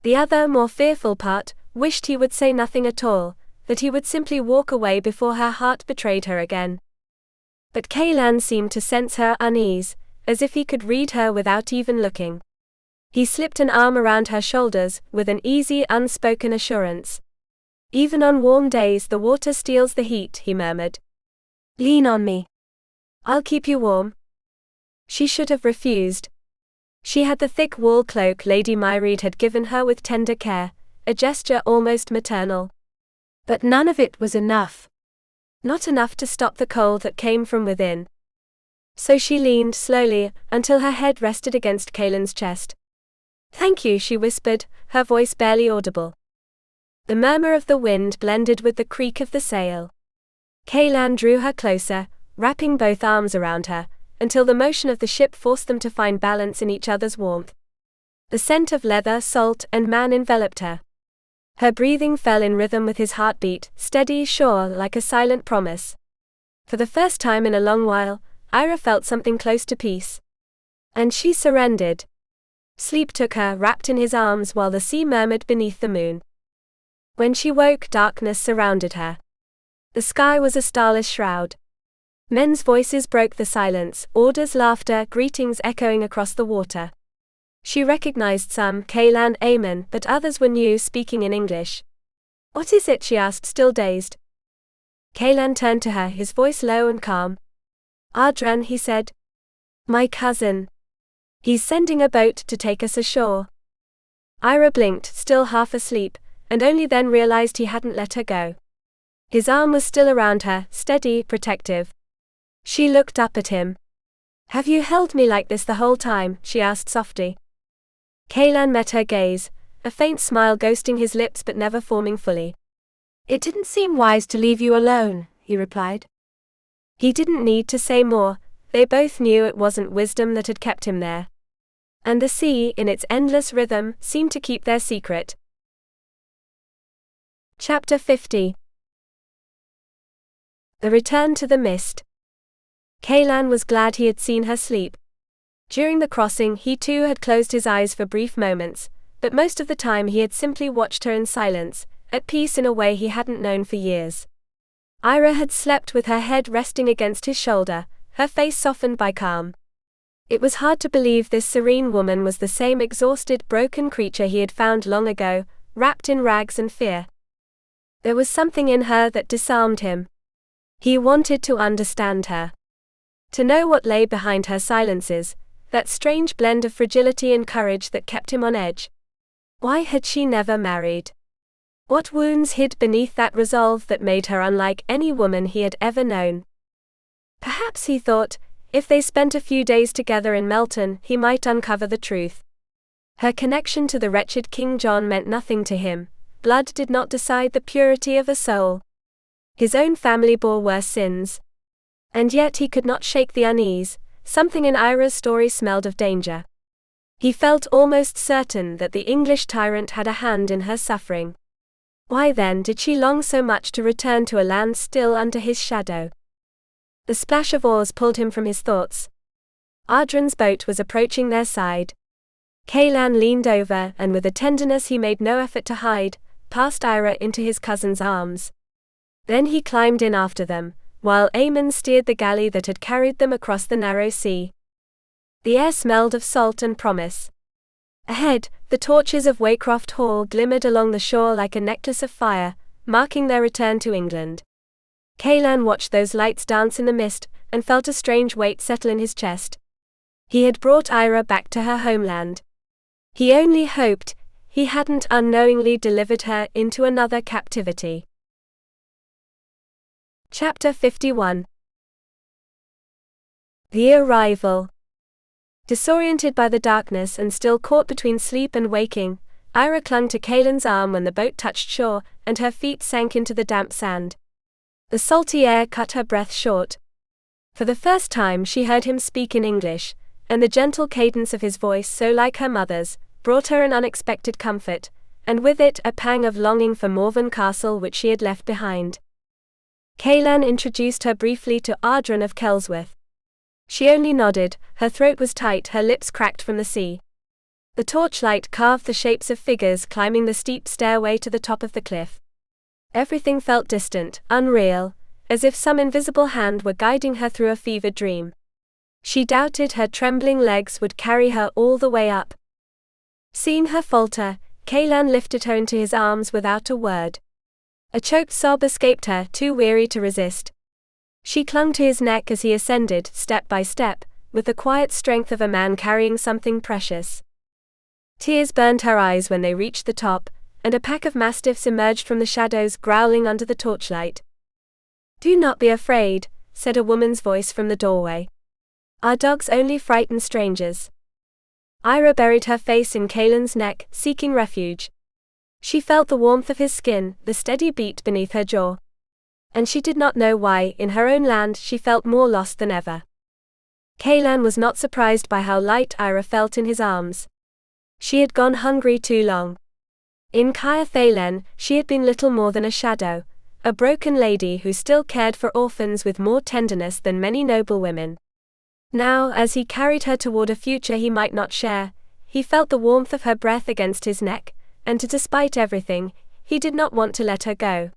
[SPEAKER 2] The other, more fearful part, wished he would say nothing at all, that he would simply walk away before her heart betrayed her again. But Caelan seemed to sense her unease, as if he could read her without even looking. He slipped an arm around her shoulders, with an easy, unspoken assurance. Even on warm days the water steals the heat, he murmured.
[SPEAKER 3] Lean on me.
[SPEAKER 2] I'll keep you warm. She should have refused. She had the thick wool cloak Lady Mairead had given her with tender care, a gesture almost maternal.
[SPEAKER 3] But none of it was enough.
[SPEAKER 2] Not enough to stop the cold that came from within. So she leaned slowly, until her head rested against Caelan's chest. Thank you, she whispered, her voice barely audible. The murmur of the wind blended with the creak of the sail. Caelan drew her closer, wrapping both arms around her, until the motion of the ship forced them to find balance in each other's warmth. The scent of leather, salt, and man enveloped her. Her breathing fell in rhythm with his heartbeat, steady, sure, like a silent promise. For the first time in a long while, Eira felt something close to peace. And she surrendered. Sleep took her, wrapped in his arms while the sea murmured beneath the moon. When she woke, darkness surrounded her. The sky was a starless shroud. Men's voices broke the silence, orders, laughter, greetings echoing across the water. She recognized some, Caelan, Aemon, but others were new, speaking in English. What is it? She asked, still dazed. Caelan turned to her, his voice low and calm. Ardran, he said. My cousin. He's sending a boat to take us ashore. Eira blinked, still half asleep, and only then realized he hadn't let her go. His arm was still around her, steady, protective. She looked up at him. Have you held me like this the whole time? She asked softly. Caelan met her gaze, a faint smile ghosting his lips but never forming fully.
[SPEAKER 3] It didn't seem wise to leave you alone, he replied.
[SPEAKER 2] He didn't need to say more, they both knew it wasn't wisdom that had kept him there. And the sea, in its endless rhythm, seemed to keep their secret. Chapter 50. The return to the mist. Caelan was glad he had seen her sleep. During the crossing he too had closed his eyes for brief moments, but most of the time he had simply watched her in silence, at peace in a way he hadn't known for years. Eira had slept with her head resting against his shoulder, her face softened by calm. It was hard to believe this serene woman was the same exhausted, broken creature he had found long ago, wrapped in rags and fear. There was something in her that disarmed him. He wanted to understand her. To know what lay behind her silences, that strange blend of fragility and courage that kept him on edge. Why had she never married? What wounds hid beneath that resolve that made her unlike any woman he had ever known? Perhaps, he thought, if they spent a few days together in Melton, he might uncover the truth. Her connection to the wretched King John meant nothing to him. Blood did not decide the purity of a soul. His own family bore worse sins. And yet he could not shake the unease. Something in Eira's story smelled of danger. He felt almost certain that the English tyrant had a hand in her suffering. Why then did she long so much to return to a land still under his shadow? The splash of oars pulled him from his thoughts. Ardren's boat was approaching their side. Caelan leaned over, and with a tenderness he made no effort to hide, passed Eira into his cousin's arms. Then he climbed in after them, while Aemon steered the galley that had carried them across the narrow sea. The air smelled of salt and promise. Ahead, the torches of Waycroft Hall glimmered along the shore like a necklace of fire, marking their return to England. Caelan watched those lights dance in the mist, and felt a strange weight settle in his chest. He had brought Eira back to her homeland. He only hoped he hadn't unknowingly delivered her into another captivity. Chapter 51. The Arrival. Disoriented by the darkness and still caught between sleep and waking, Eira clung to Caelan's arm when the boat touched shore, and her feet sank into the damp sand. The salty air cut her breath short. For the first time she heard him speak in English, and the gentle cadence of his voice, so like her mother's, brought her an unexpected comfort, and with it a pang of longing for Morven Castle which she had left behind. Caelan introduced her briefly to Ardren of Kelsworth. She only nodded, her throat was tight, her lips cracked from the sea. The torchlight carved the shapes of figures climbing the steep stairway to the top of the cliff. Everything felt distant, unreal, as if some invisible hand were guiding her through a fevered dream. She doubted her trembling legs would carry her all the way up. Seeing her falter, Caelan lifted her into his arms without a word. A choked sob escaped her, too weary to resist. She clung to his neck as he ascended, step by step, with the quiet strength of a man carrying something precious. Tears burned her eyes when they reached the top, and a pack of mastiffs emerged from the shadows, growling under the torchlight. "Do not be afraid," said a woman's voice from the doorway. "Our dogs only frighten strangers." Eira buried her face in Caelan's neck, seeking refuge. She felt the warmth of his skin, the steady beat beneath her jaw. And she did not know why, in her own land, she felt more lost than ever. Caelan was not surprised by how light Eira felt in his arms. She had gone hungry too long. In Caer Thalen, she had been little more than a shadow, a broken lady who still cared for orphans with more tenderness than many noble women. Now, as he carried her toward a future he might not share, he felt the warmth of her breath against his neck, and despite everything, he did not want to let her go.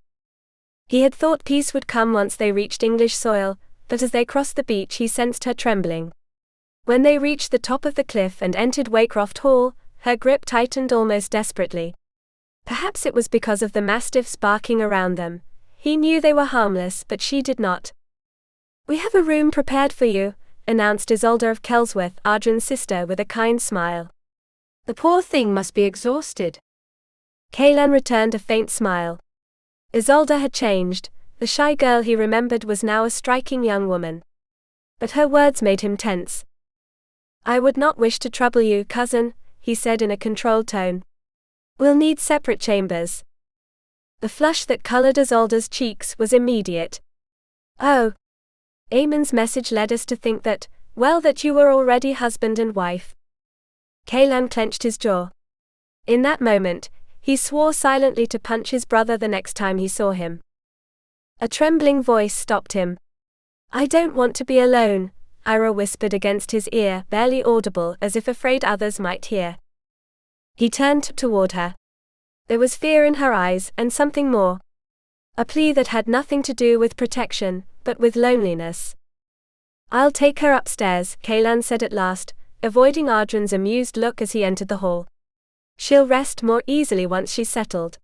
[SPEAKER 2] He had thought peace would come once they reached English soil, but as they crossed the beach he sensed her trembling. When they reached the top of the cliff and entered Waycroft Hall, her grip tightened almost desperately. Perhaps it was because of the mastiffs barking around them. He knew they were harmless, but she did not. "We have a room prepared for you," announced Isolde of Kelsworth, Ardren's sister, with a kind smile.
[SPEAKER 3] The poor thing must be exhausted.
[SPEAKER 2] Caelan returned a faint smile. Isolde had changed. The shy girl he remembered was now a striking young woman. But her words made him tense. "I would not wish to trouble you, cousin," he said in a controlled tone. "We'll need separate chambers." The flush that colored Isolde's cheeks was immediate. "Oh. Aemon's message led us to think that, well, that you were already husband and wife." Caelan clenched his jaw. In that moment, he swore silently to punch his brother the next time he saw him. A trembling voice stopped him. "I don't want to be alone," Eira whispered against his ear, barely audible, as if afraid others might hear. He turned toward her. There was fear in her eyes, and something more. A plea that had nothing to do with protection, but with loneliness. "I'll take her upstairs," Caelan said at last, avoiding Ardren's amused look as he entered the hall. "She'll rest more easily once she's settled."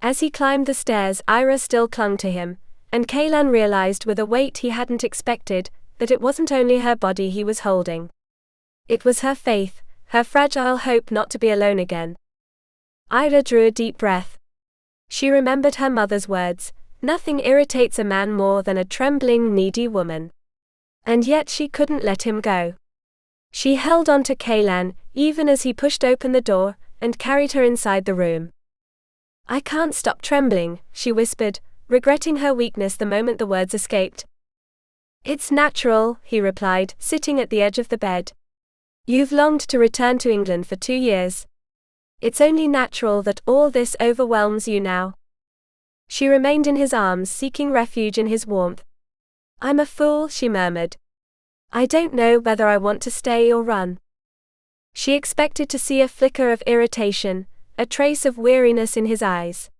[SPEAKER 2] As he climbed the stairs, Eira still clung to him, and Caelan realized with a weight he hadn't expected, that it wasn't only her body he was holding. It was her faith, her fragile hope not to be alone again. Eira drew a deep breath. She remembered her mother's words, "Nothing irritates a man more than a trembling, needy woman." And yet she couldn't let him go. She held on to Caelan, even as he pushed open the door, and carried her inside the room. "I can't stop trembling," she whispered, regretting her weakness the moment the words escaped. "It's natural," he replied, sitting at the edge of the bed. "You've longed to return to England for 2 years. It's only natural that all this overwhelms you now." She remained in his arms, seeking refuge in his warmth. I'm a fool, she murmured. I don't know whether I want to stay or run. She expected to see a flicker of irritation, a trace of weariness in his eyes.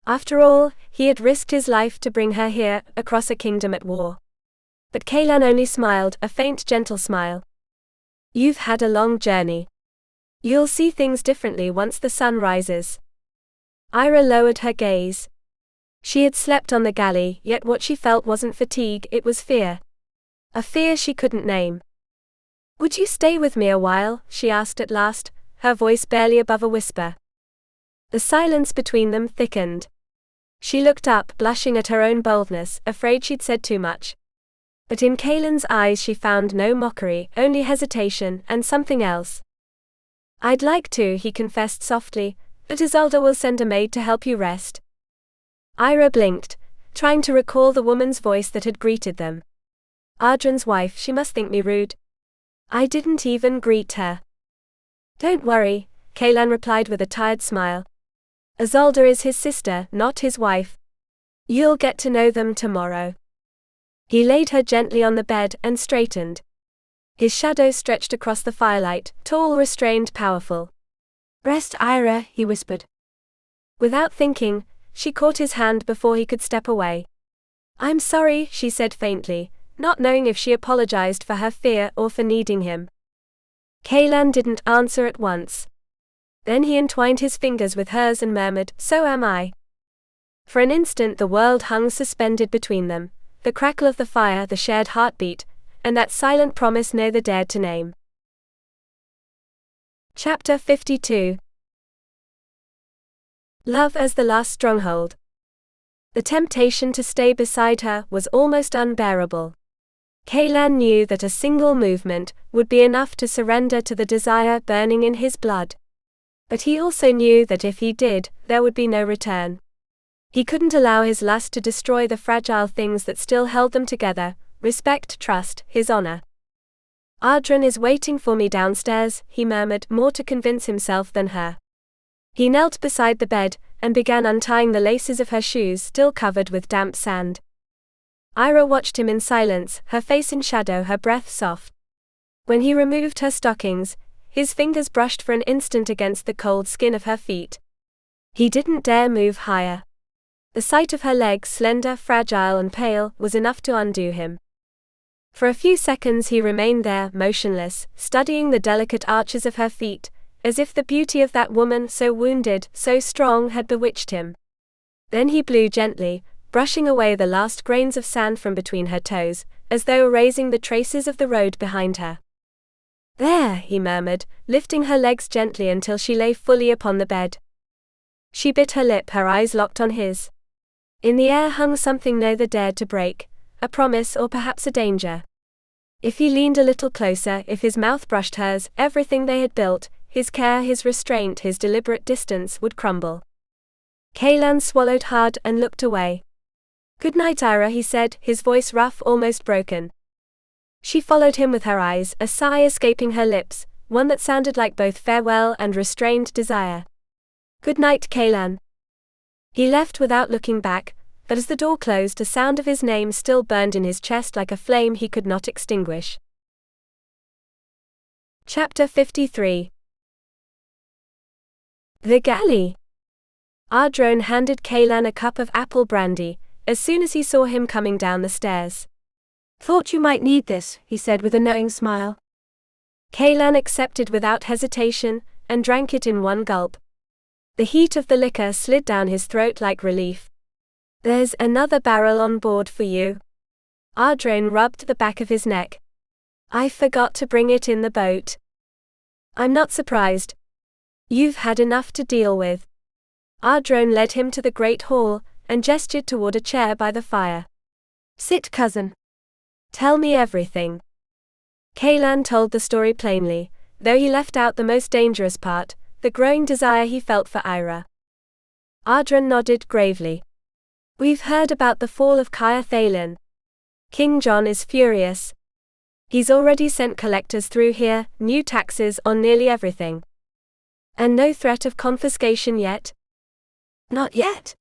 [SPEAKER 2] After all, he had risked his life to bring her here, across a kingdom at war. But Caelan only smiled, a faint, gentle smile. You've had a long journey. You'll see things differently once the sun rises. Eira lowered her gaze. She had slept on the galley, yet what she felt wasn't fatigue, it was fear. A fear she couldn't name. Would you stay with me a while? She asked at last, her voice barely above a whisper. The silence between them thickened. She looked up, blushing at her own boldness, afraid she'd said too much. But in Caelan's eyes she found no mockery, only hesitation, and something else. I'd like to, he confessed softly, but Isolde will send a maid to help you rest. Eira blinked, trying to recall the woman's voice that had greeted them. Ardran's wife, she must think me rude. I didn't even greet her. Don't worry, Caelan replied with a tired smile. Isolde is his sister, not his wife. You'll get to know them tomorrow. He laid her gently on the bed and straightened. His shadow stretched across the firelight, tall, restrained, powerful. Rest, Eira, he whispered. Without thinking, she caught his hand before he could step away. I'm sorry, she said faintly, not knowing if she apologized for her fear or for needing him. Caelan didn't answer at once. Then he entwined his fingers with hers and murmured, So am I. For an instant the world hung suspended between them, the crackle of the fire, the shared heartbeat, and that silent promise neither dared to name. Chapter 52. Love as the last stronghold. The temptation to stay beside her was almost unbearable. Caelan knew that a single movement would be enough to surrender to the desire burning in his blood. But he also knew that if he did, there would be no return. He couldn't allow his lust to destroy the fragile things that still held them together: respect, trust, his honor. Ardran is waiting for me downstairs, he murmured, more to convince himself than her. He knelt beside the bed, and began untying the laces of her shoes still covered with damp sand. Eira watched him in silence, her face in shadow, her breath soft. When he removed her stockings, his fingers brushed for an instant against the cold skin of her feet. He didn't dare move higher. The sight of her legs, slender, fragile and pale, was enough to undo him. For a few seconds he remained there, motionless, studying the delicate arches of her feet, as if the beauty of that woman, so wounded, so strong, had bewitched him. Then he blew gently, brushing away the last grains of sand from between her toes, as though erasing the traces of the road behind her. There, he murmured, lifting her legs gently until she lay fully upon the bed. She bit her lip, her eyes locked on his. In the air hung something neither dared to break, a promise or perhaps a danger. If he leaned a little closer, if his mouth brushed hers, everything they had built, his care, his restraint, his deliberate distance, would crumble. Caelan swallowed hard and looked away. Good night, Eira, he said, his voice rough, almost broken. She followed him with her eyes, a sigh escaping her lips, one that sounded like both farewell and restrained desire. Good night, Caelan. He left without looking back, but as the door closed, a sound of his name still burned in his chest like a flame he could not extinguish. Chapter 53. The galley. Ardran handed Caelan a cup of apple brandy, as soon as he saw him coming down the stairs. Thought you might need this, he said with a knowing smile. Caelan accepted without hesitation, and drank it in one gulp. The heat of the liquor slid down his throat like relief. There's another barrel on board for you. Ardran rubbed the back of his neck. I forgot to bring it in the boat. I'm not surprised. You've had enough to deal with. Ardran led him to the great hall, and gestured toward a chair by the fire. Sit, cousin. Tell me everything. Caelan told the story plainly, though he left out the most dangerous part, the growing desire he felt for Eira. Ardran nodded gravely. We've heard about the fall of Caer Thalen. King John is furious. He's already sent collectors through here, new taxes on nearly everything. And no threat of confiscation yet? Not yet.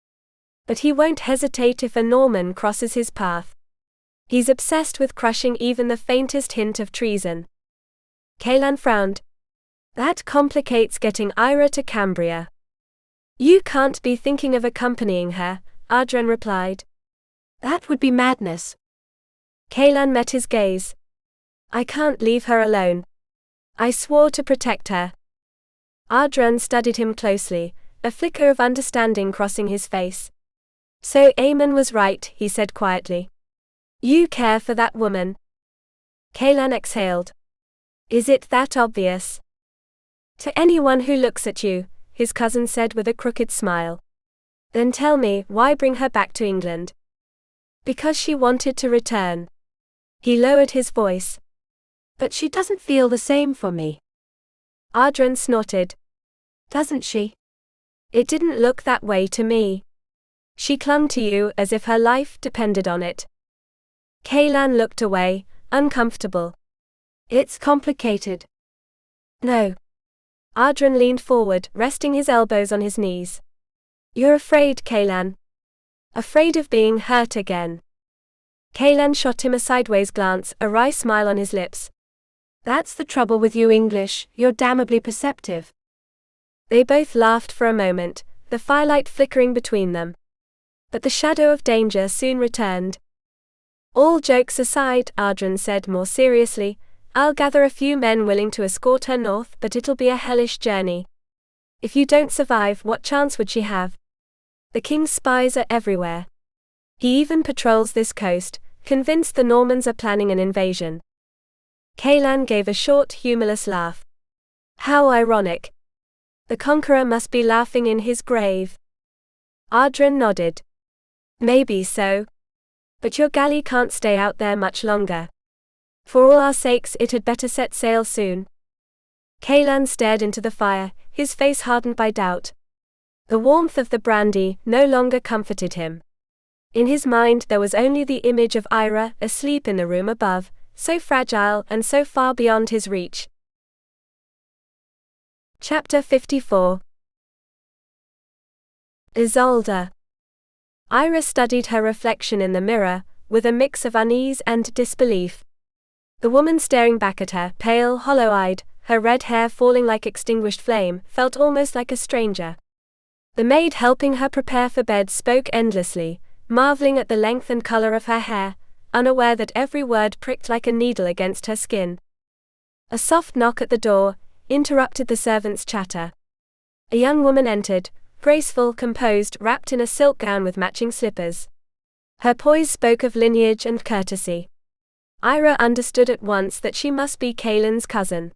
[SPEAKER 2] But he won't hesitate if a Norman crosses his path. He's obsessed with crushing even the faintest hint of treason. Caelan frowned. That complicates getting Eira to Cambria. You can't be thinking of accompanying her, Ardren replied.
[SPEAKER 3] That would be madness.
[SPEAKER 2] Caelan met his gaze. I can't leave her alone. I swore to protect her. Ardren studied him closely, a flicker of understanding crossing his face. So Aemon was right, he said quietly. You care for that woman. Caelan exhaled. Is it that obvious? To anyone who looks at you, his cousin said with a crooked smile. Then tell me, why bring her back to England? Because she wanted to return. He lowered his voice.
[SPEAKER 3] But she doesn't feel the same for me.
[SPEAKER 2] Ardren snorted.
[SPEAKER 3] Doesn't she?
[SPEAKER 2] It didn't look that way to me. She clung to you as if her life depended on it. Caelan looked away, uncomfortable.
[SPEAKER 3] It's complicated.
[SPEAKER 2] No. Ardren leaned forward, resting his elbows on his knees. You're afraid, Caelan. Afraid of being hurt again. Caelan shot him a sideways glance, a wry smile on his lips.
[SPEAKER 3] That's the trouble with you English, you're damnably perceptive.
[SPEAKER 2] They both laughed for a moment, the firelight flickering between them. But the shadow of danger soon returned. All jokes aside, Ardren said more seriously, I'll gather a few men willing to escort her north, but it'll be a hellish journey. If you don't survive, what chance would she have? The king's spies are everywhere. He even patrols this coast, convinced the Normans are planning an invasion. Caelan gave a short, humorless laugh. How ironic. The conqueror must be laughing in his grave. Ardren nodded. Maybe so. But your galley can't stay out there much longer. For all our sakes, it had better set sail soon. Caelan stared into the fire, his face hardened by doubt. The warmth of the brandy no longer comforted him. In his mind there was only the image of Eira asleep in the room above, so fragile and so far beyond his reach. Chapter 54. Isolde. Eira studied her reflection in the mirror, with a mix of unease and disbelief. The woman staring back at her, pale, hollow-eyed, her red hair falling like extinguished flame, felt almost like a stranger. The maid helping her prepare for bed spoke endlessly, marveling at the length and color of her hair, unaware that every word pricked like a needle against her skin. A soft knock at the door interrupted the servant's chatter. A young woman entered, graceful, composed, wrapped in a silk gown with matching slippers. Her poise spoke of lineage and courtesy. Eira understood at once that she must be Caelan's cousin.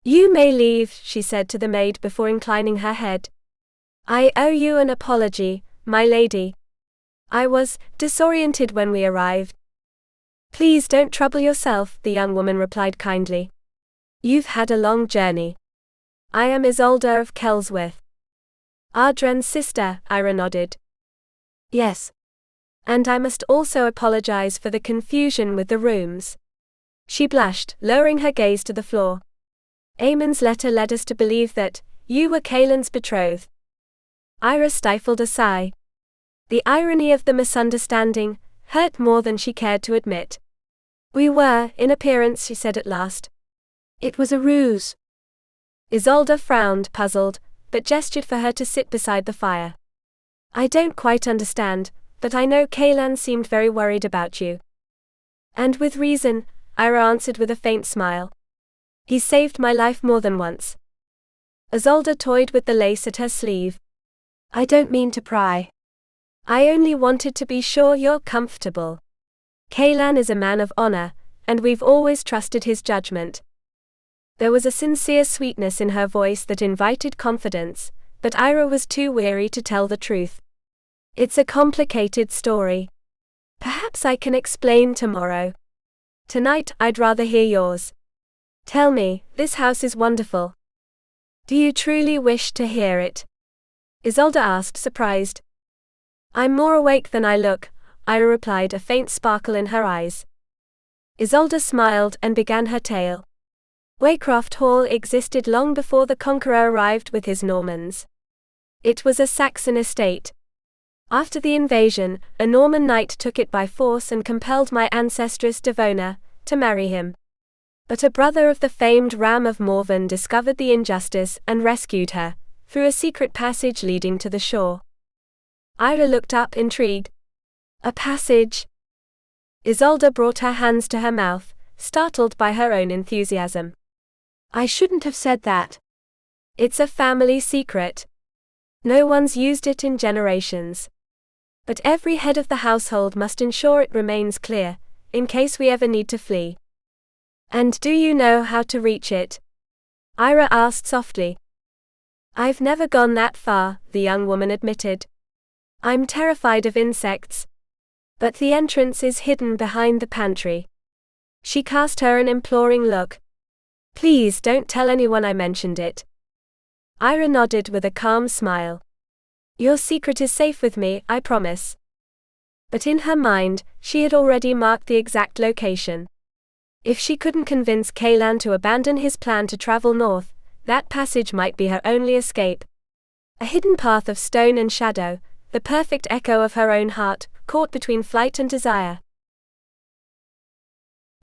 [SPEAKER 2] You may leave, she said to the maid before inclining her head. I owe you an apology, my lady. I was disoriented when we arrived. Please don't trouble yourself, the young woman replied kindly. You've had a long journey. I am Isolde of Kelsworth. Ardren's sister, Eira nodded. Yes. And I must also apologize for the confusion with the rooms. She blushed, lowering her gaze to the floor. Aemon's letter led us to believe that you were Caelan's betrothed. Eira stifled a sigh. The irony of the misunderstanding hurt more than she cared to admit. We were, in appearance, she said at last. It was a ruse. Isolde frowned, puzzled, but gestured for her to sit beside the fire. I don't quite understand, but I know Caelan seemed very worried about you. And with reason, Eira answered with a faint smile. He saved my life more than once. Isolde toyed with the lace at her sleeve. I don't mean to pry. I only wanted to be sure you're comfortable. Caelan is a man of honor, and we've always trusted his judgment. There was a sincere sweetness in her voice that invited confidence, but Eira was too weary to tell the truth. It's a complicated story. Perhaps I can explain tomorrow. Tonight I'd rather hear yours. Tell me, this house is wonderful. Do you truly wish to hear it? Isolde asked, surprised. I'm more awake than I look, Eira replied, a faint sparkle in her eyes. Isolde smiled and began her tale. Waycroft Hall existed long before the Conqueror arrived with his Normans. It was a Saxon estate. After the invasion, a Norman knight took it by force and compelled my ancestress Devona to marry him. But a brother of the famed Ram of Morven discovered the injustice and rescued her, through a secret passage leading to the shore. Eira looked up, intrigued. A passage? Isolde brought her hands to her mouth, startled by her own enthusiasm.
[SPEAKER 3] I shouldn't have said that.
[SPEAKER 2] It's a family secret. No one's used it in generations. But every head of the household must ensure it remains clear, in case we ever need to flee. And do you know how to reach it? Eira asked softly. I've never gone that far, the young woman admitted. I'm terrified of insects. But the entrance is hidden behind the pantry. She cast her an imploring look. Please don't tell anyone I mentioned it. Eira nodded with a calm smile. Your secret is safe with me, I promise. But in her mind, she had already marked the exact location. If she couldn't convince Caelan to abandon his plan to travel north, that passage might be her only escape. A hidden path of stone and shadow, the perfect echo of her own heart, caught between flight and desire.